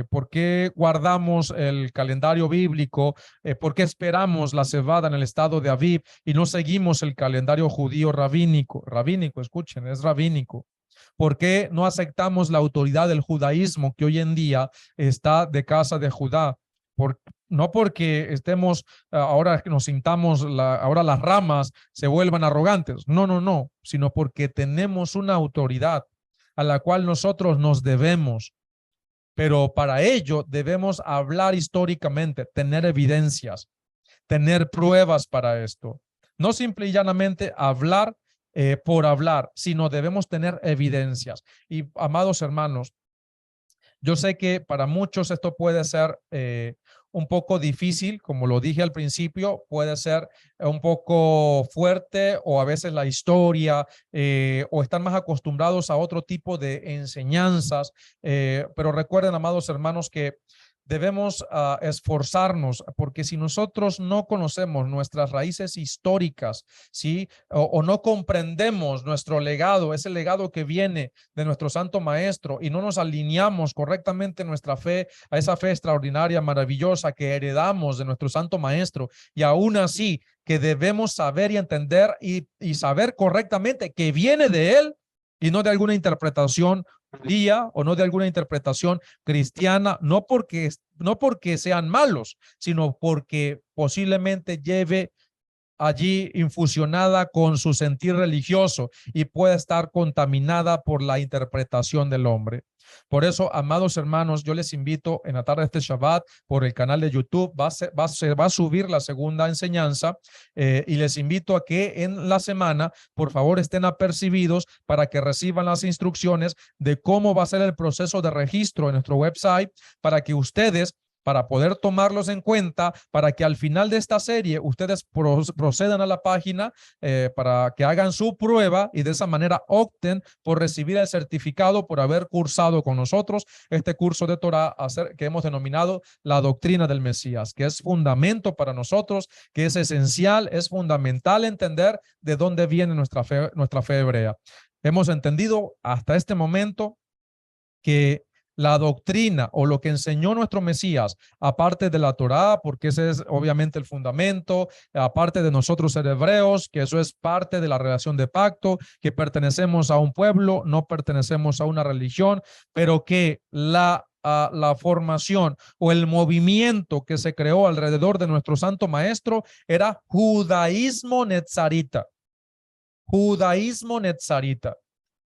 [SPEAKER 1] por qué guardamos el calendario bíblico, por qué esperamos la cebada en el estado de Aviv y no seguimos el calendario judío rabínico, escuchen, es rabínico. ¿Por qué no aceptamos la autoridad del judaísmo que hoy en día está de casa de Judá? No porque estemos, ahora que nos sintamos, ahora las ramas se vuelvan arrogantes. No, sino porque tenemos una autoridad a la cual nosotros nos debemos. pero para ello debemos hablar históricamente, tener evidencias, tener pruebas para esto. No simple y llanamente hablar por hablar, sino debemos tener evidencias. Y amados hermanos, yo sé que para muchos esto puede ser un poco difícil, como lo dije al principio, puede ser un poco fuerte o a veces la historia o están más acostumbrados a otro tipo de enseñanzas, pero recuerden, amados hermanos, que debemos esforzarnos, porque si nosotros no conocemos nuestras raíces históricas, ¿sí? O no comprendemos nuestro legado, ese legado que viene de nuestro Santo Maestro, y no nos alineamos correctamente nuestra fe a esa fe extraordinaria, maravillosa que heredamos de nuestro Santo Maestro, y aún así que debemos saber y entender y saber correctamente que viene de Él y no de alguna interpretación judía o no de alguna interpretación cristiana, no porque sean malos, sino porque posiblemente lleve allí infusionada con su sentir religioso y puede estar contaminada por la interpretación del hombre. Por eso, amados hermanos, yo les invito en la tarde de este Shabbat por el canal de YouTube, se va a subir la segunda enseñanza y les invito a que en la semana, por favor, estén apercibidos para que reciban las instrucciones de cómo va a ser el proceso de registro en nuestro website para que ustedes para poder tomarlos en cuenta, para que al final de esta serie ustedes procedan a la página para que hagan su prueba y de esa manera opten por recibir el certificado por haber cursado con nosotros este curso de Torah que hemos denominado la doctrina del Mesías, que es fundamento para nosotros, que es esencial, es fundamental entender de dónde viene nuestra fe hebrea. Hemos entendido hasta este momento que la doctrina o lo que enseñó nuestro Mesías, aparte de la Torá, porque ese es obviamente el fundamento, aparte de nosotros ser hebreos, que eso es parte de la relación de pacto, que pertenecemos a un pueblo, no pertenecemos a una religión, pero que la formación o el movimiento que se creó alrededor de nuestro Santo Maestro era judaísmo netzarita. Judaísmo netzarita.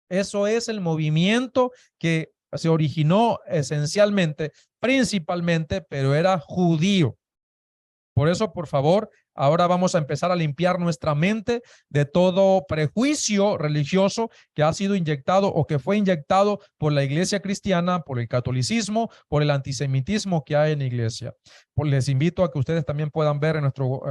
[SPEAKER 1] Eso es el movimiento que se originó esencialmente, principalmente, pero era judío. Por eso, por favor, ahora vamos a empezar a limpiar nuestra mente de todo prejuicio religioso que ha sido inyectado o que fue inyectado por la iglesia cristiana, por el catolicismo, por el antisemitismo que hay en la iglesia. Les invito a que ustedes también puedan ver en nuestro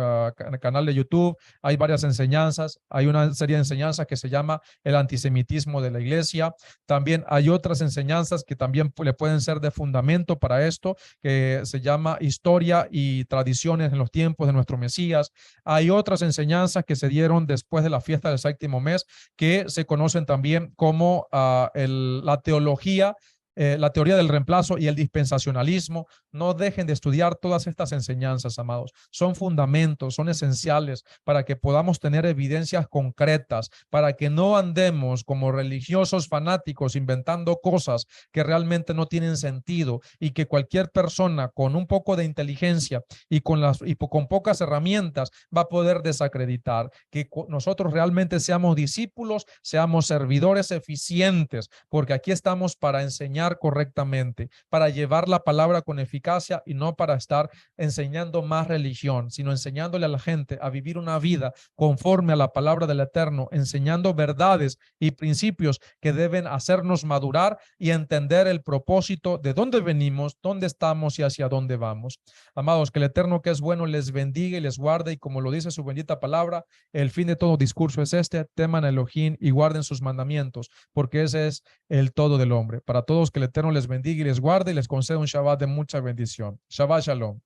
[SPEAKER 1] canal de YouTube. Hay varias enseñanzas. Hay una serie de enseñanzas que se llama el antisemitismo de la iglesia. También hay otras enseñanzas que también le pueden ser de fundamento para esto, que se llama historia y tradiciones en los tiempos de nuestro Mesías. Hay otras enseñanzas que se dieron después de la fiesta del séptimo mes que se conocen también como la teología, la teoría del reemplazo y el dispensacionalismo. No dejen de estudiar todas estas enseñanzas, amados. Son fundamentos, son esenciales para que podamos tener evidencias concretas, para que no andemos como religiosos fanáticos inventando cosas que realmente no tienen sentido y que cualquier persona con un poco de inteligencia y con pocas herramientas va a poder desacreditar. Que nosotros realmente seamos discípulos, seamos servidores eficientes, porque aquí estamos para enseñar correctamente, para llevar la palabra con eficacia y no para estar enseñando más religión, sino enseñándole a la gente a vivir una vida conforme a la palabra del Eterno, enseñando verdades y principios que deben hacernos madurar y entender el propósito de dónde venimos, dónde estamos y hacia dónde vamos. Amados, que el Eterno, que es bueno, les bendiga y les guarde, y como lo dice su bendita palabra, el fin de todo discurso es este: teman a Elohim y guarden sus mandamientos, porque ese es el todo del hombre. Para todos, que el Eterno les bendiga y les guarde y les conceda un Shabbat de mucha bendición. Shabbat Shalom.